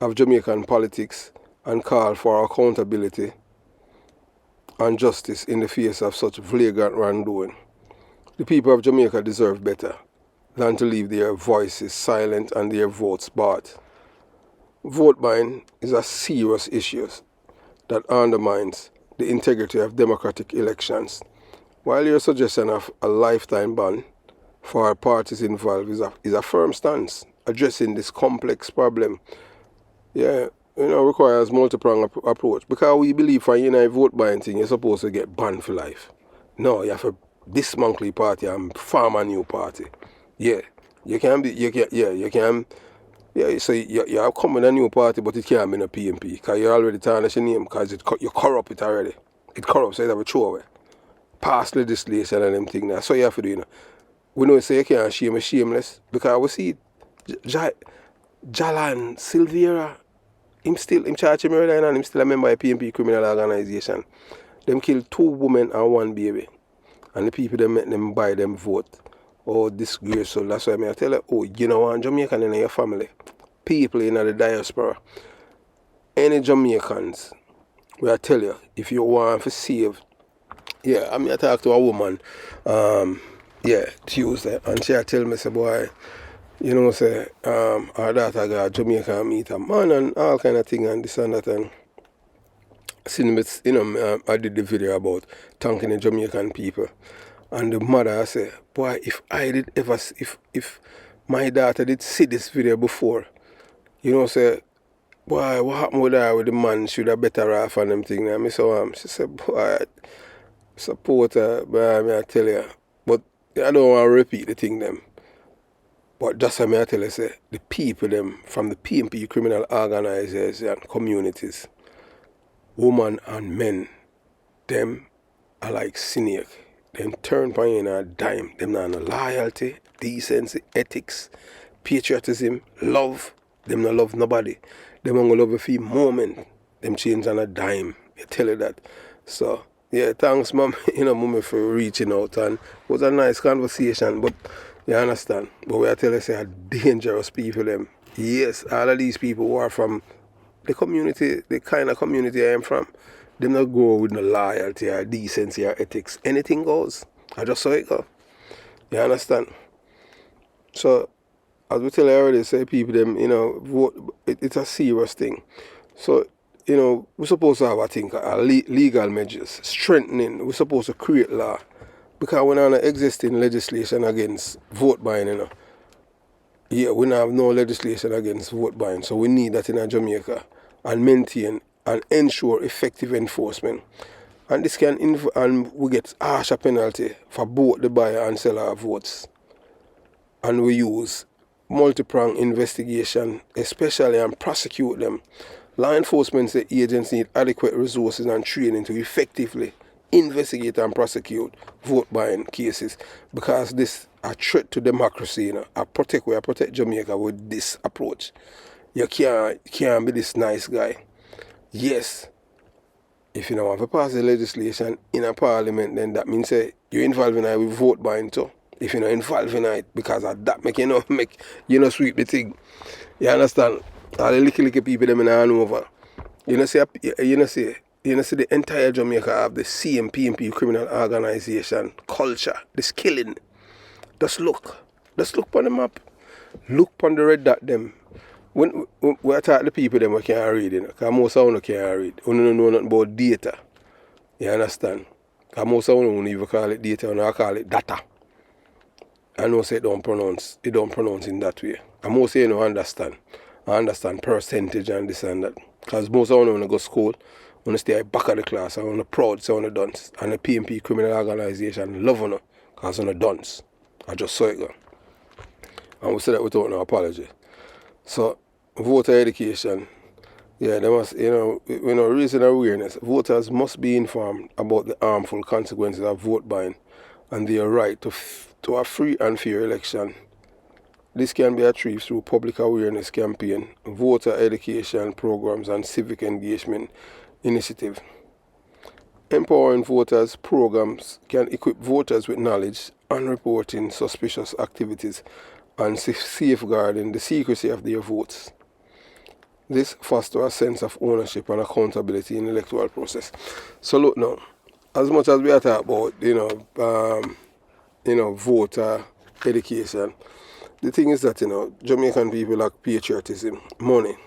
Speaker 1: of Jamaican politics and call for accountability and justice in the face of such flagrant wrongdoing. The people of Jamaica deserve better than to leave their voices silent and their votes bought. Vote buying is a serious issue that undermines the integrity of democratic elections. While your suggestion of a lifetime ban for parties involved is a firm stance, addressing this complex problem, requires multi-pronged approach. Because we believe for vote buying thing, you're supposed to get banned for life. No, you have to dismantle the party and form a new party. Yeah, you can. Yeah, so you have come with a new party, but it can't be a PMP because you already tarnished your name because you corrupt it already. It corrupts, so you have to throw away. Pass legislation and them things. That's what you have to do. We know say you can't shame shameless because we see Jalan Silvera, him charged murder and him still a member of PMP criminal organization. Them killed 2 women and 1 baby. And the people that make them buy them vote. Oh, disgraceful. That's why I tell you, Jamaican in your family, people in the diaspora, any Jamaicans, I tell you, if you want to save, I talk to a woman, Tuesday, and she tell me, say, boy, our daughter got Jamaica meet a man and all kind of thing and this and that, and I did the video about thanking the Jamaican people. And the mother say, boy, if my daughter did see this video before, say, boy, what happened with her with the man? Should have better off and them thing. And she said, boy, support her, boy, I tell you. But I don't want to repeat the thing them. But just as I tell you, say, the people them from the PMP criminal organization and communities, women and men, them are like snake. Them turn upon you in a dime. Them not no loyalty, decency, ethics, patriotism, love. Them not love nobody. Them only love a few moment. Them change on a dime. I tell you that. So, Yeah, thanks, mum, mummy, for reaching out, and it was a nice conversation, but you understand. But we are telling you, say, are dangerous people, them. Yes, all of these people who are from the community, the kind of community I am from, them not go with no loyalty or decency or ethics. Anything goes. I just saw it go. You understand? So, as we tell you already, say people, them, vote, it's a serious thing. So, we're supposed to have, I think, legal measures, strengthening. We're supposed to create law. Because we don't have existing legislation against vote buying, Yeah, we don't have no legislation against vote buying. So we need that in Jamaica and maintain and ensure effective enforcement. And this can, and we get harsher penalty for both the buyer and seller of votes. And we use multi-pronged investigation, especially, and prosecute them. Law enforcement agents need adequate resources and training to effectively investigate and prosecute vote buying cases, because this a threat to democracy. I protect Jamaica with this approach. You can't be this nice guy. Yes, if you don't want to pass the legislation in a parliament, then that means you're involved in it with vote buying too. If you're not involved in it, because of that make sweep the thing. You understand? All the little people them in Hanover. See the entire Jamaica have the same PMP criminal organization culture, this killing. Just look on the map. Look on the red dot them. When we attack the people them we can't read, because most of them can't read. We don't know nothing about data. You understand? Because most of them don't even call it data, we call it data. I know say it don't pronounce in that way. And most say you don't understand. I understand percentage and this and that. Because most of them when they go to school, when they stay at the back of the class, and when they're proud, say when they're dunce. And the PMP criminal organization love them because they're dunce. I just saw it go. And we say that without no apology. So, voter education, yeah, they must, raising awareness. Voters must be informed about the harmful consequences of vote buying and their right to a free and fair election. This can be achieved through public awareness campaign, voter education programs, and civic engagement initiative. Empowering voters programs can equip voters with knowledge on reporting suspicious activities and safeguarding the secrecy of their votes. This fosters a sense of ownership and accountability in the electoral process. So look now, as much as we are talking about voter education, the thing is that Jamaican people lack patriotism, money,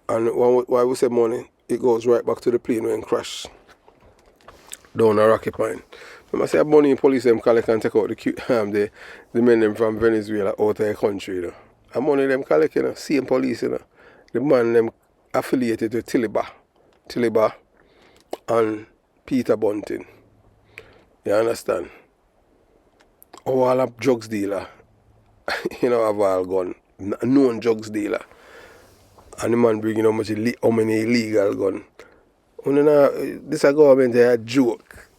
Speaker 1: and why we say money, it goes right back to the plane when it crash down a rocky pine. When I say money, police them collect and take out the men them from Venezuela out of the country, And money them collect, same police, the man them affiliated with Tiliba and Peter Bunting. You understand? All a drugs dealer, have all gun, known drugs dealer. And the man bringing how many illegal gun. This a government a joke.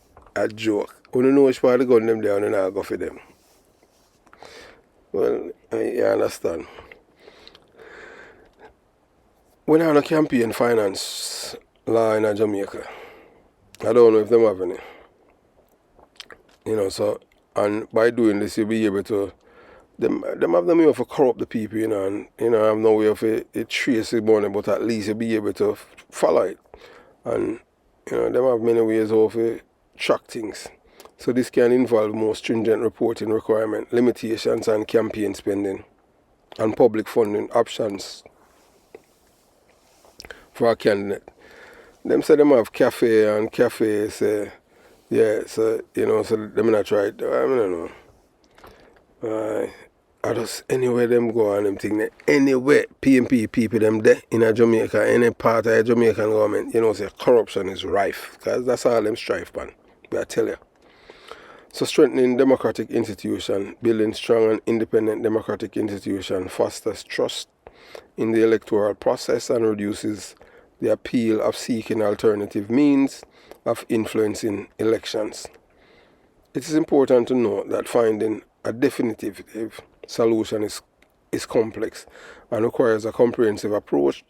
Speaker 1: You know which part of the gun them there and not go for them. Well, you understand. We have a campaign finance law in Jamaica. I don't know if them have any. So, and by doing this you'll be able to them have the way for corrupt the people, and have no way of it trace the money, but at least you'll be able to follow it. And them have many ways of track things. So this can involve more stringent reporting requirements, limitations on campaign spending, and public funding options for a candidate. Them say them have cafe and cafes, yeah, so so them not try it. I don't know. I just anywhere them go and them thing that anywhere PMP people them there in a Jamaica, any part of the Jamaican government, say corruption is rife, because that's all them strife, man. But I tell you. So strengthening democratic institution, building strong and independent democratic institution fosters trust in the electoral process and reduces the appeal of seeking alternative means of influencing elections. It is important to note that finding a definitive solution is complex and requires a comprehensive approach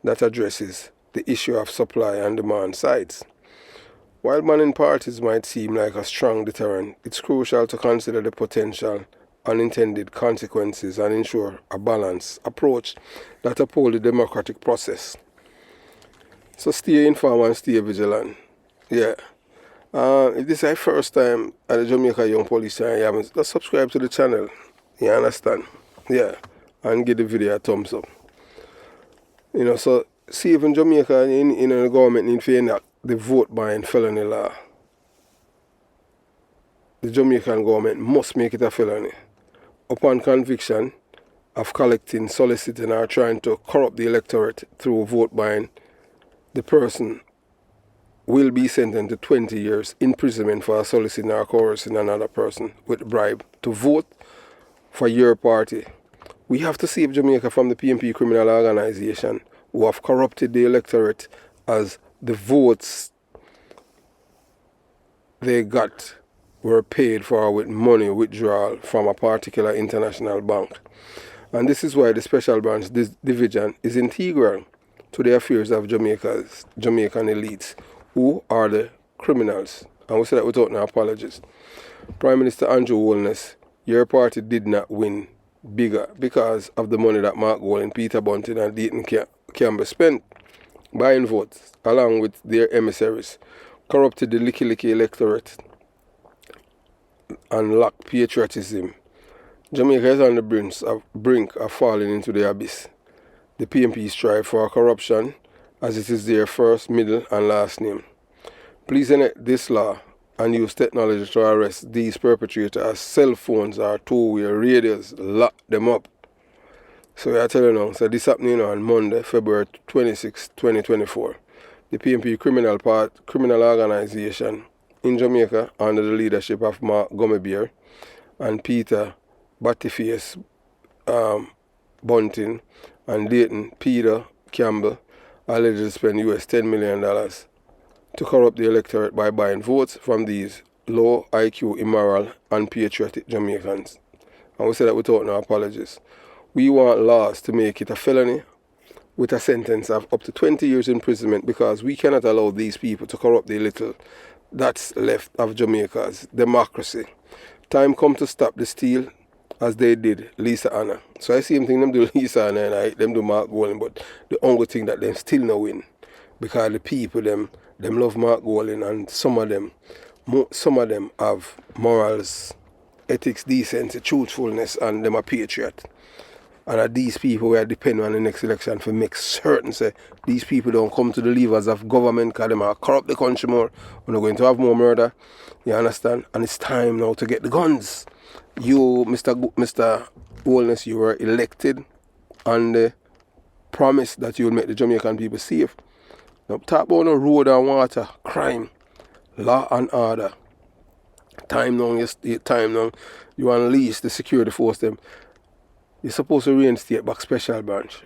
Speaker 1: that addresses the issue of supply and demand sides. While banning parties might seem like a strong deterrent, it's crucial to consider the potential unintended consequences and ensure a balanced approach that upholds the democratic process. So stay informed and stay vigilant. Yeah. If this is your first time at the Jamaica Young Police channel, you haven't, just subscribe to the channel. You understand? Yeah. And give the video a thumbs up. So see if in Jamaica, the government need to enact the vote buying felony law. The Jamaican government must make it a felony. Upon conviction of collecting, soliciting, or trying to corrupt the electorate through vote buying, the person will be sentenced to 20 years imprisonment for soliciting or coercing another person with bribe to vote for your party. We have to save Jamaica from the PNP criminal organization who have corrupted the electorate as the votes they got were paid for with money withdrawal from a particular international bank. And this is why the Special Branch Division is integral to the affairs of Jamaican elites, who are the criminals. And we say that without no apologies. Prime Minister Andrew Holness, your party did not win bigger because of the money that Mark Golding, Peter Bunting and Dayton Campbell spent buying votes along with their emissaries, corrupted the licky electorate and lacked patriotism. Jamaica is on the brink of falling into the abyss. The PNP strive for corruption as it is their first, middle and last name. Please enact this law and use technology to arrest these perpetrators as cell phones or two-way radios. Lock them up. So I tell you now, so this happening on Monday, February 26, 2024. The PNP criminal organization in Jamaica under the leadership of Mark Gummy and Peter Battyface Bunting and Dayton Peter Campbell allegedly spent US $10 million to corrupt the electorate by buying votes from these low IQ, immoral, unpatriotic Jamaicans. And we say that without no apologies. We want laws to make it a felony with a sentence of up to 20 years imprisonment because we cannot allow these people to corrupt the little that's left of Jamaica's democracy. Time come to stop the steal as they did Lisa Anna. So I see them think them do Lisa Anna and them do Mark Golding, but the only thing that them still no win because the people them love Mark Golding and some of them have morals, ethics, decency, truthfulness, and them a patriot. And are these people who are depending on the next election for make certain say these people don't come to the levers of government because they are corrupt the country more. We're not going to have more murder. You understand? And it's time now to get the guns. You, Mr. Holness, you were elected on the promise that you will make the Jamaican people safe. Now talk about no road and water, crime, law and order. Time now, you unleash the security force them. You're supposed to reinstate back Special Branch.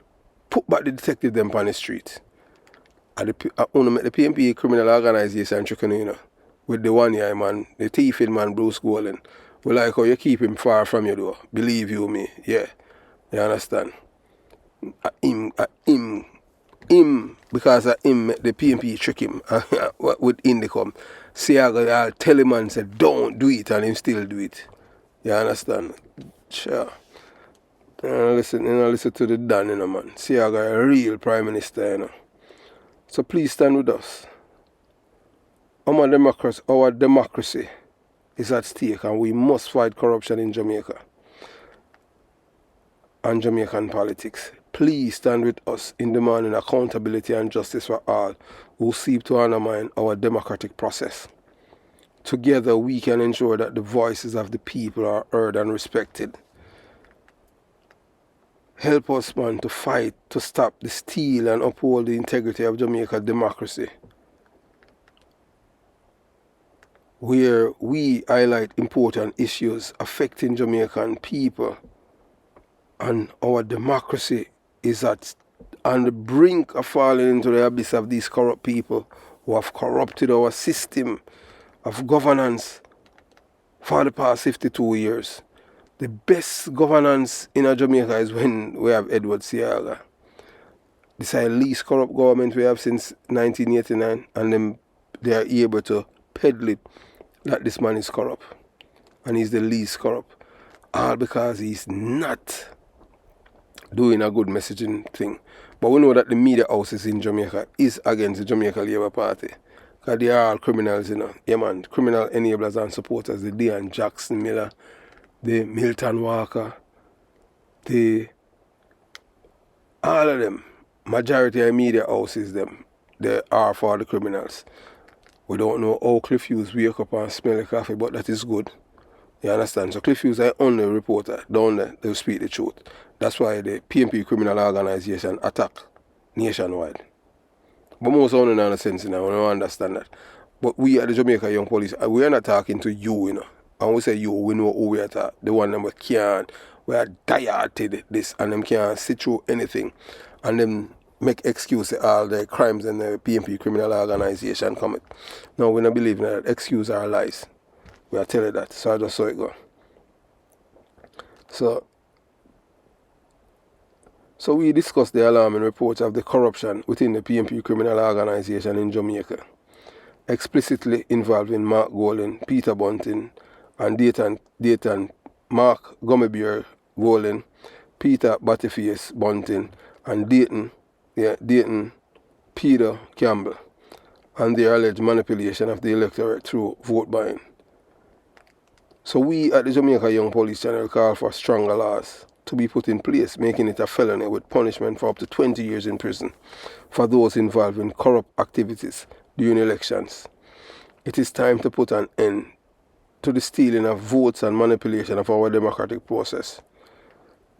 Speaker 1: Put back the detective them on the street. I want to make the PNP criminal organization trick with the one year man, the thieving man Bruce Golding. We like how you keep him far from you though. Believe you me. Yeah. You understand? Him because of him the PNP trick him with Indicom. See I'll tell him and say don't do it and him still do it. You understand? Sure. Listen to the Dan, man. See, I got a real Prime Minister, So please stand with us. Our democracy is at stake and we must fight corruption in Jamaica and Jamaican politics. Please stand with us in demanding accountability and justice for all who seek to undermine our democratic process. Together we can ensure that the voices of the people are heard and respected. Help us, man, to fight, to stop the steal and uphold the integrity of Jamaica's democracy. Where we highlight important issues affecting Jamaican people and our democracy is on the brink of falling into the abyss of these corrupt people who have corrupted our system of governance for the past 52 years. The best governance in Jamaica is when we have Edward Seaga. This is the least corrupt government we have since 1989 and them they are able to peddle it that this man is corrupt. And he's the least corrupt. All because he's not doing a good messaging thing. But we know that the media houses in Jamaica is against the Jamaica Labour Party. Because they are all criminals, you know. Yeah, man. Criminal enablers and supporters. The Dean Jackson Miller, the Milton Walker, all of them. Majority of media houses, them, they are for the criminals. We don't know how Cliff Hughes wake up and smell the coffee, but that is good. You understand? So Cliff Hughes is the only reporter down there that will speak the truth. That's why the PMP criminal organization attack nationwide. But most of them don't sense, you know, we don't understand that. But we at the Jamaica Young Police, we are not talking to you, you know. And we say you, we know who we are talking. The one that we are diet this, and them can't sit through anything. And them make excuses all the crimes and the PMP criminal organization commit. No, we don't believe in that. Excuse our lies. We are telling that. So I just saw it go. So we discussed the alarming reports of the corruption within the PMP criminal organization in Jamaica, explicitly involving Mark Golding, Peter Bunting, and Dayton Mark Gummy Golding, Peter Battyface Bunting, and Dayton Peter Campbell, and their alleged manipulation of the electorate through vote buying. So we at the Jamaica Young Police Channel call for stronger laws to be put in place, making it a felony with punishment for up to 20 years in prison for those involved in corrupt activities during elections. It is time to put an end to the stealing of votes and manipulation of our democratic process.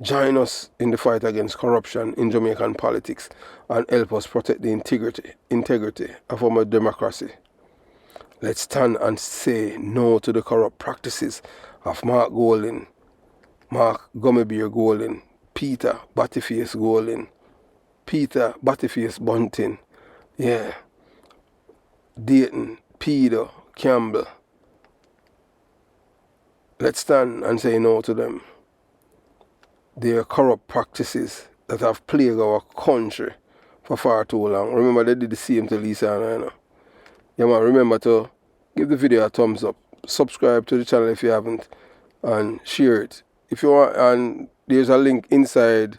Speaker 1: Join us in the fight against corruption in Jamaican politics and help us protect the integrity of our democracy. Let's stand and say no to the corrupt practices of Mark Golding, Mark Gummy Golding, Peter Battyface Golding, Peter Battyface Bunting, Dayton Peter Campbell. Let's stand and say no to them. Their corrupt practices that have plagued our country for far too long. Remember, they did the same to Lisa and I know. Yeah, man, remember to give the video a thumbs up, subscribe to the channel if you haven't, and share it. If you want, and there's a link inside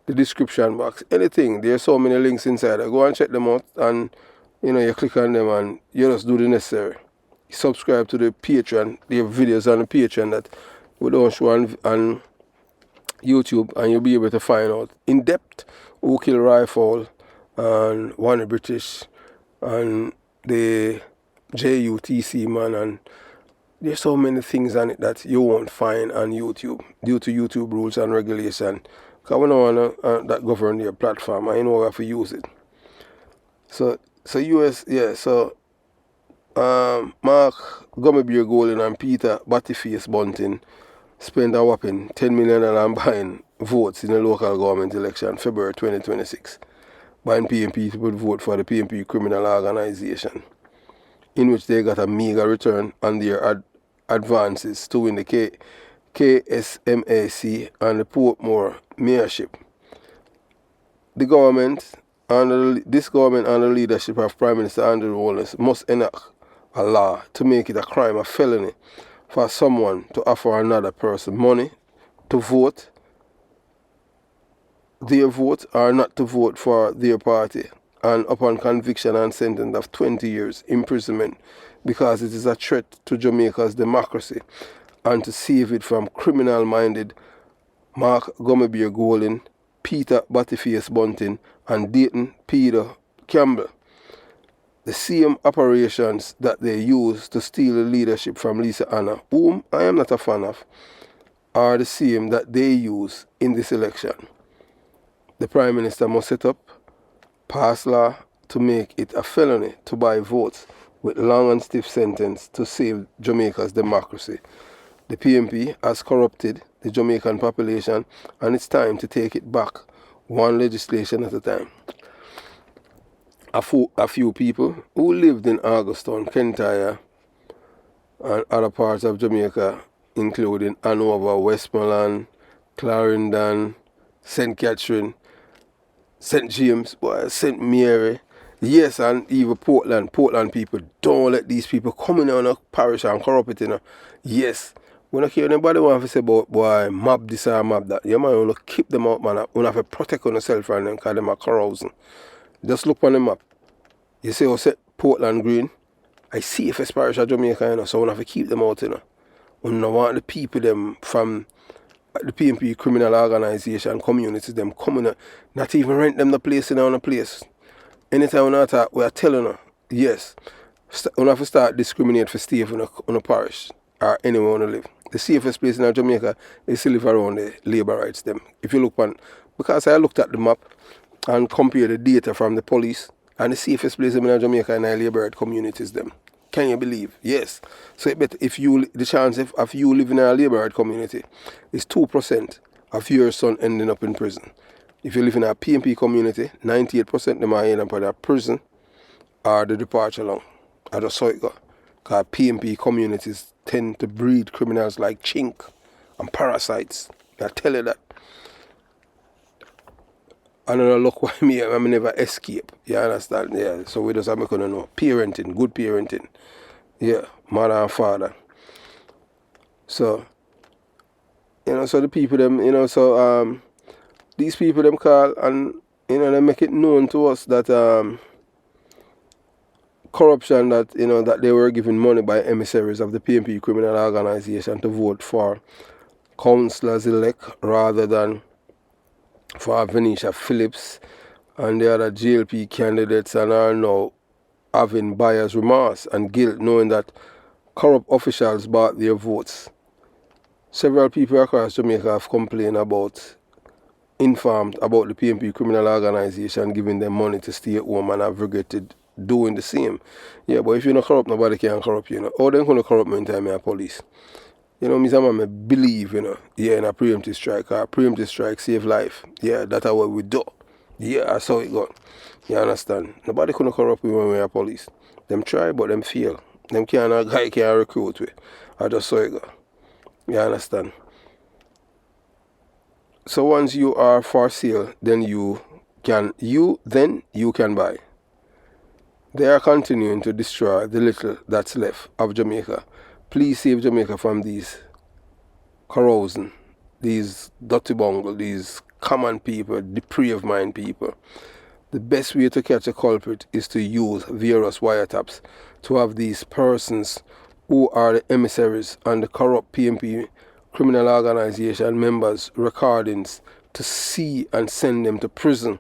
Speaker 1: the description box. Anything, there's so many links inside. Go and check them out, and you click on them and you just do the necessary. Subscribe to the Patreon. There are videos on the Patreon that we don't show on YouTube, and you'll be able to find out in depth who killed Rifle and One British and the JUTC man, and there's so many things on it that you won't find on YouTube due to YouTube rules and regulation. Because we don't want that govern your platform, and you know we have to use it. So Mark Gummy Golding and Peter Battyface Bunting spent a whopping $10 million on buying votes in the local government election, February 2026, buying PMP to vote for the PMP criminal organization, in which they got a meager return on their advances to win the KSMAC and the Portmore mayorship. This government under the leadership of Prime Minister Andrew Holness must enact a law to make it a crime, a felony, for someone to offer another person money to vote their vote or not to vote for their party, and upon conviction and sentence of 20 years imprisonment, because it is a threat to Jamaica's democracy and to save it from criminal-minded Mark Gummy Golding, Peter Battyface Bunting, and Dayton Peter Campbell. The same operations that they use to steal the leadership from Lisa Anna, whom I am not a fan of, are the same that they use in this election. The Prime Minister must set up, pass law to make it a felony to buy votes with long and stiff sentence to save Jamaica's democracy. The PMP has corrupted the Jamaican population, and it's time to take it back, one legislation at a time. A few people who lived in Augustown, Kentire, and other parts of Jamaica, including Hanover, Westmoreland, Clarendon, St. Catherine, St. James, St. Mary, Yes, and even Portland people, don't let these people come in on a parish and corrupt it, you know. Yes. We don't care anybody want to say about boy map this or map that. You might want to keep them out, man. You have to protect on yourself from them because them are carousing. Just look on the map. You see how set Portland Green? I see if it's parish of Jamaica, you know, so we have to keep them out, you know. We don't want the people them from the PMP criminal organization communities them coming, not even rent them the place in on the place. Anytime we attack, we are telling her, yes, we have to start discriminate for stay in a parish or anywhere we live. The safest place in Jamaica is to live around the labour rights them. If you look on, because I looked at the map and compared the data from the police and the safest place in Jamaica in the labour right communities them. Can you believe? Yes. So if you the chance of you living in a labour right community is 2% of your son ending up in prison. If you live in a PMP community, 98% them are end up in a prison or the departure long. I just saw it go. Because PMP communities tend to breed criminals like chink and parasites. I tell you that. I don't look why me I never escape. You understand? Yeah. So we just have to know. Parenting, good parenting. Yeah, mother and father. So, you know, so the people them, you know, so these people them call and you know they make it known to us that corruption that you know that they were given money by emissaries of the PMP criminal organization to vote for councillors elect rather than for Venetia Phillips and the other GLP candidates and are now having buyer's remorse and guilt knowing that corrupt officials bought their votes. Several people across Jamaica have complained informed about the PMP criminal organization giving them money to stay at home and have regretted doing the same. Yeah, but if you're not corrupt, nobody can corrupt you, you know. How they going to corrupt me in time of police? You know, I believe, you know, yeah, in a preemptive strike. A preemptive strike save life. Yeah, that's what we do. Yeah, that's how it got. You understand? Nobody couldn't corrupt me when we are police. Them try, but them fail. Them a guy can't recruit with. I just saw it go. You understand? So once you are for sale, then you can buy. They are continuing to destroy the little that's left of Jamaica. Please save Jamaica from these corrosion, these dirty bungle, these common people, depraved mind people. The best way to catch a culprit is to use various wiretaps to have these persons who are the emissaries and the corrupt PMP criminal organization members recordings to see and send them to prison.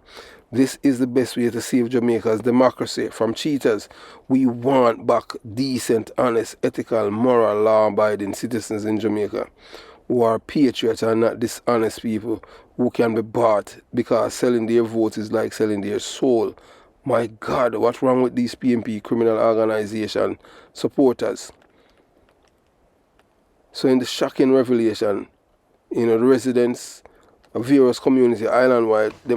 Speaker 1: This is the best way to save Jamaica's democracy from cheaters. We want back decent, honest, ethical, moral, law-abiding citizens in Jamaica who are patriots and not dishonest people who can be bought because selling their votes is like selling their soul. My God, what's wrong with these PMP criminal organization supporters? So in the shocking revelation, you know, the residents of various community island-wide, they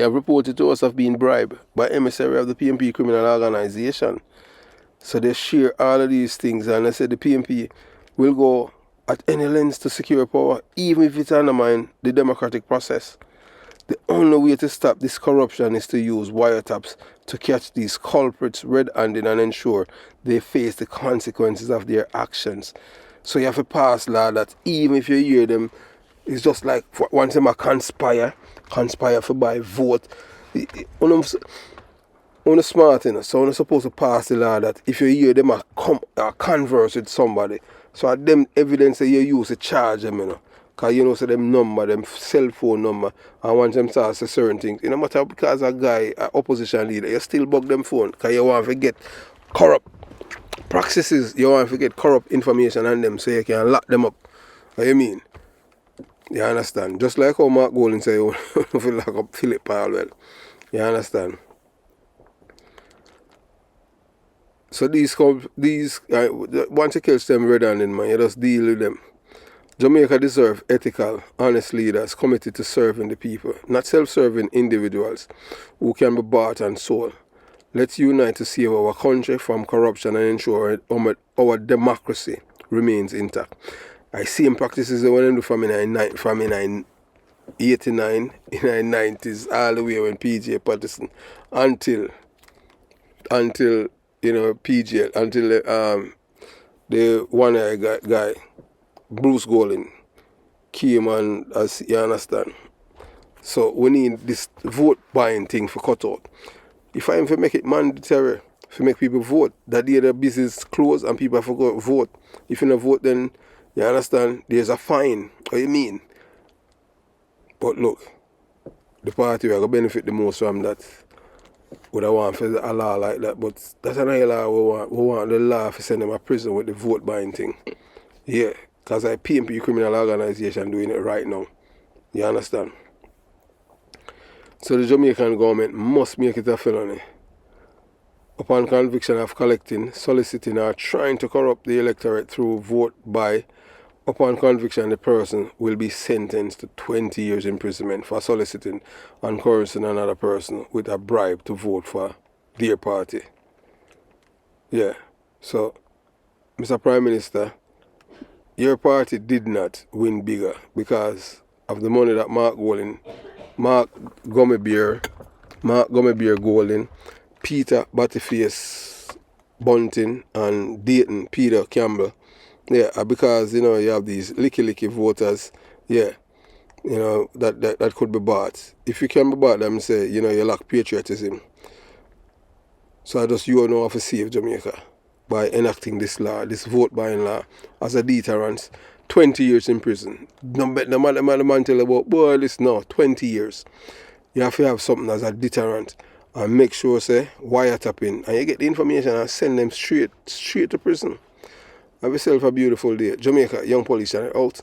Speaker 1: have reported to us of being bribed by emissary of the PMP criminal organization. So they share all of these things and they say the PMP will go at any lengths to secure power, even if it undermines the democratic process. The only way to stop this corruption is to use wiretaps to catch these culprits red-handed and ensure they face the consequences of their actions. So you have to pass law that even if you hear them, it's just like once them a conspire for buy vote. On smart, you know, so you're supposed to pass the law that if you hear them converse with somebody, so them evidence that you use to charge them, you know. Because you know, so them number, them cell phone number, and once them start to say certain things, no matter because a guy, an opposition leader, you still bug them phone because you want to get corrupt practices, you want to get corrupt information on them so you can lock them up. What you mean? You understand? Just like how Mark Golden say, you feel lock up Philip Palwell. You understand? So these once you catch them red-handed, man, you just deal with them. Jamaica deserves ethical, honest leaders committed to serving the people, not self-serving individuals who can be bought and sold. Let's unite to save our country from corruption and ensure our democracy remains intact. I see him practices when I do from in 89, in the 90s, all the way when PJ Patterson, until you know PJ, until the one guy Bruce Golding came, and as you understand. So we need this vote buying thing for cut out. If I am to make it mandatory to make people vote, that day the business closed and people forgot to vote. If you don't vote, then you understand there's a fine. What you mean? But look, the party will benefit the most from that. Would I want for a law like that? But that's another law we want. We want the law to send them to prison with the vote buying thing. Yeah, because I PMP criminal organization doing it right now. You understand? So the Jamaican government must make it a felony upon conviction of collecting, soliciting, or trying to corrupt the electorate through vote buy. Upon conviction, the person will be sentenced to 20 years imprisonment for soliciting and coercing another person with a bribe to vote for their party. Yeah. So, Mr. Prime Minister, your party did not win bigger because of the money that Mark Gummy Bear Golding, Peter Butterface Bunting, and Dayton Peter Campbell. Yeah, because you know you have these licky voters. Yeah, you know that could be bought. If you can be bought, them say you know you lack patriotism. So I just you know have to save Jamaica by enacting this law, this vote buying law, as a deterrent. 20 years in prison. No man tell about boy this now 20 years. You have to have something as a deterrent and make sure say wiretapping and you get the information and send them straight to prison. Have yourself a beautiful day. Jamaica Young Police Channel out.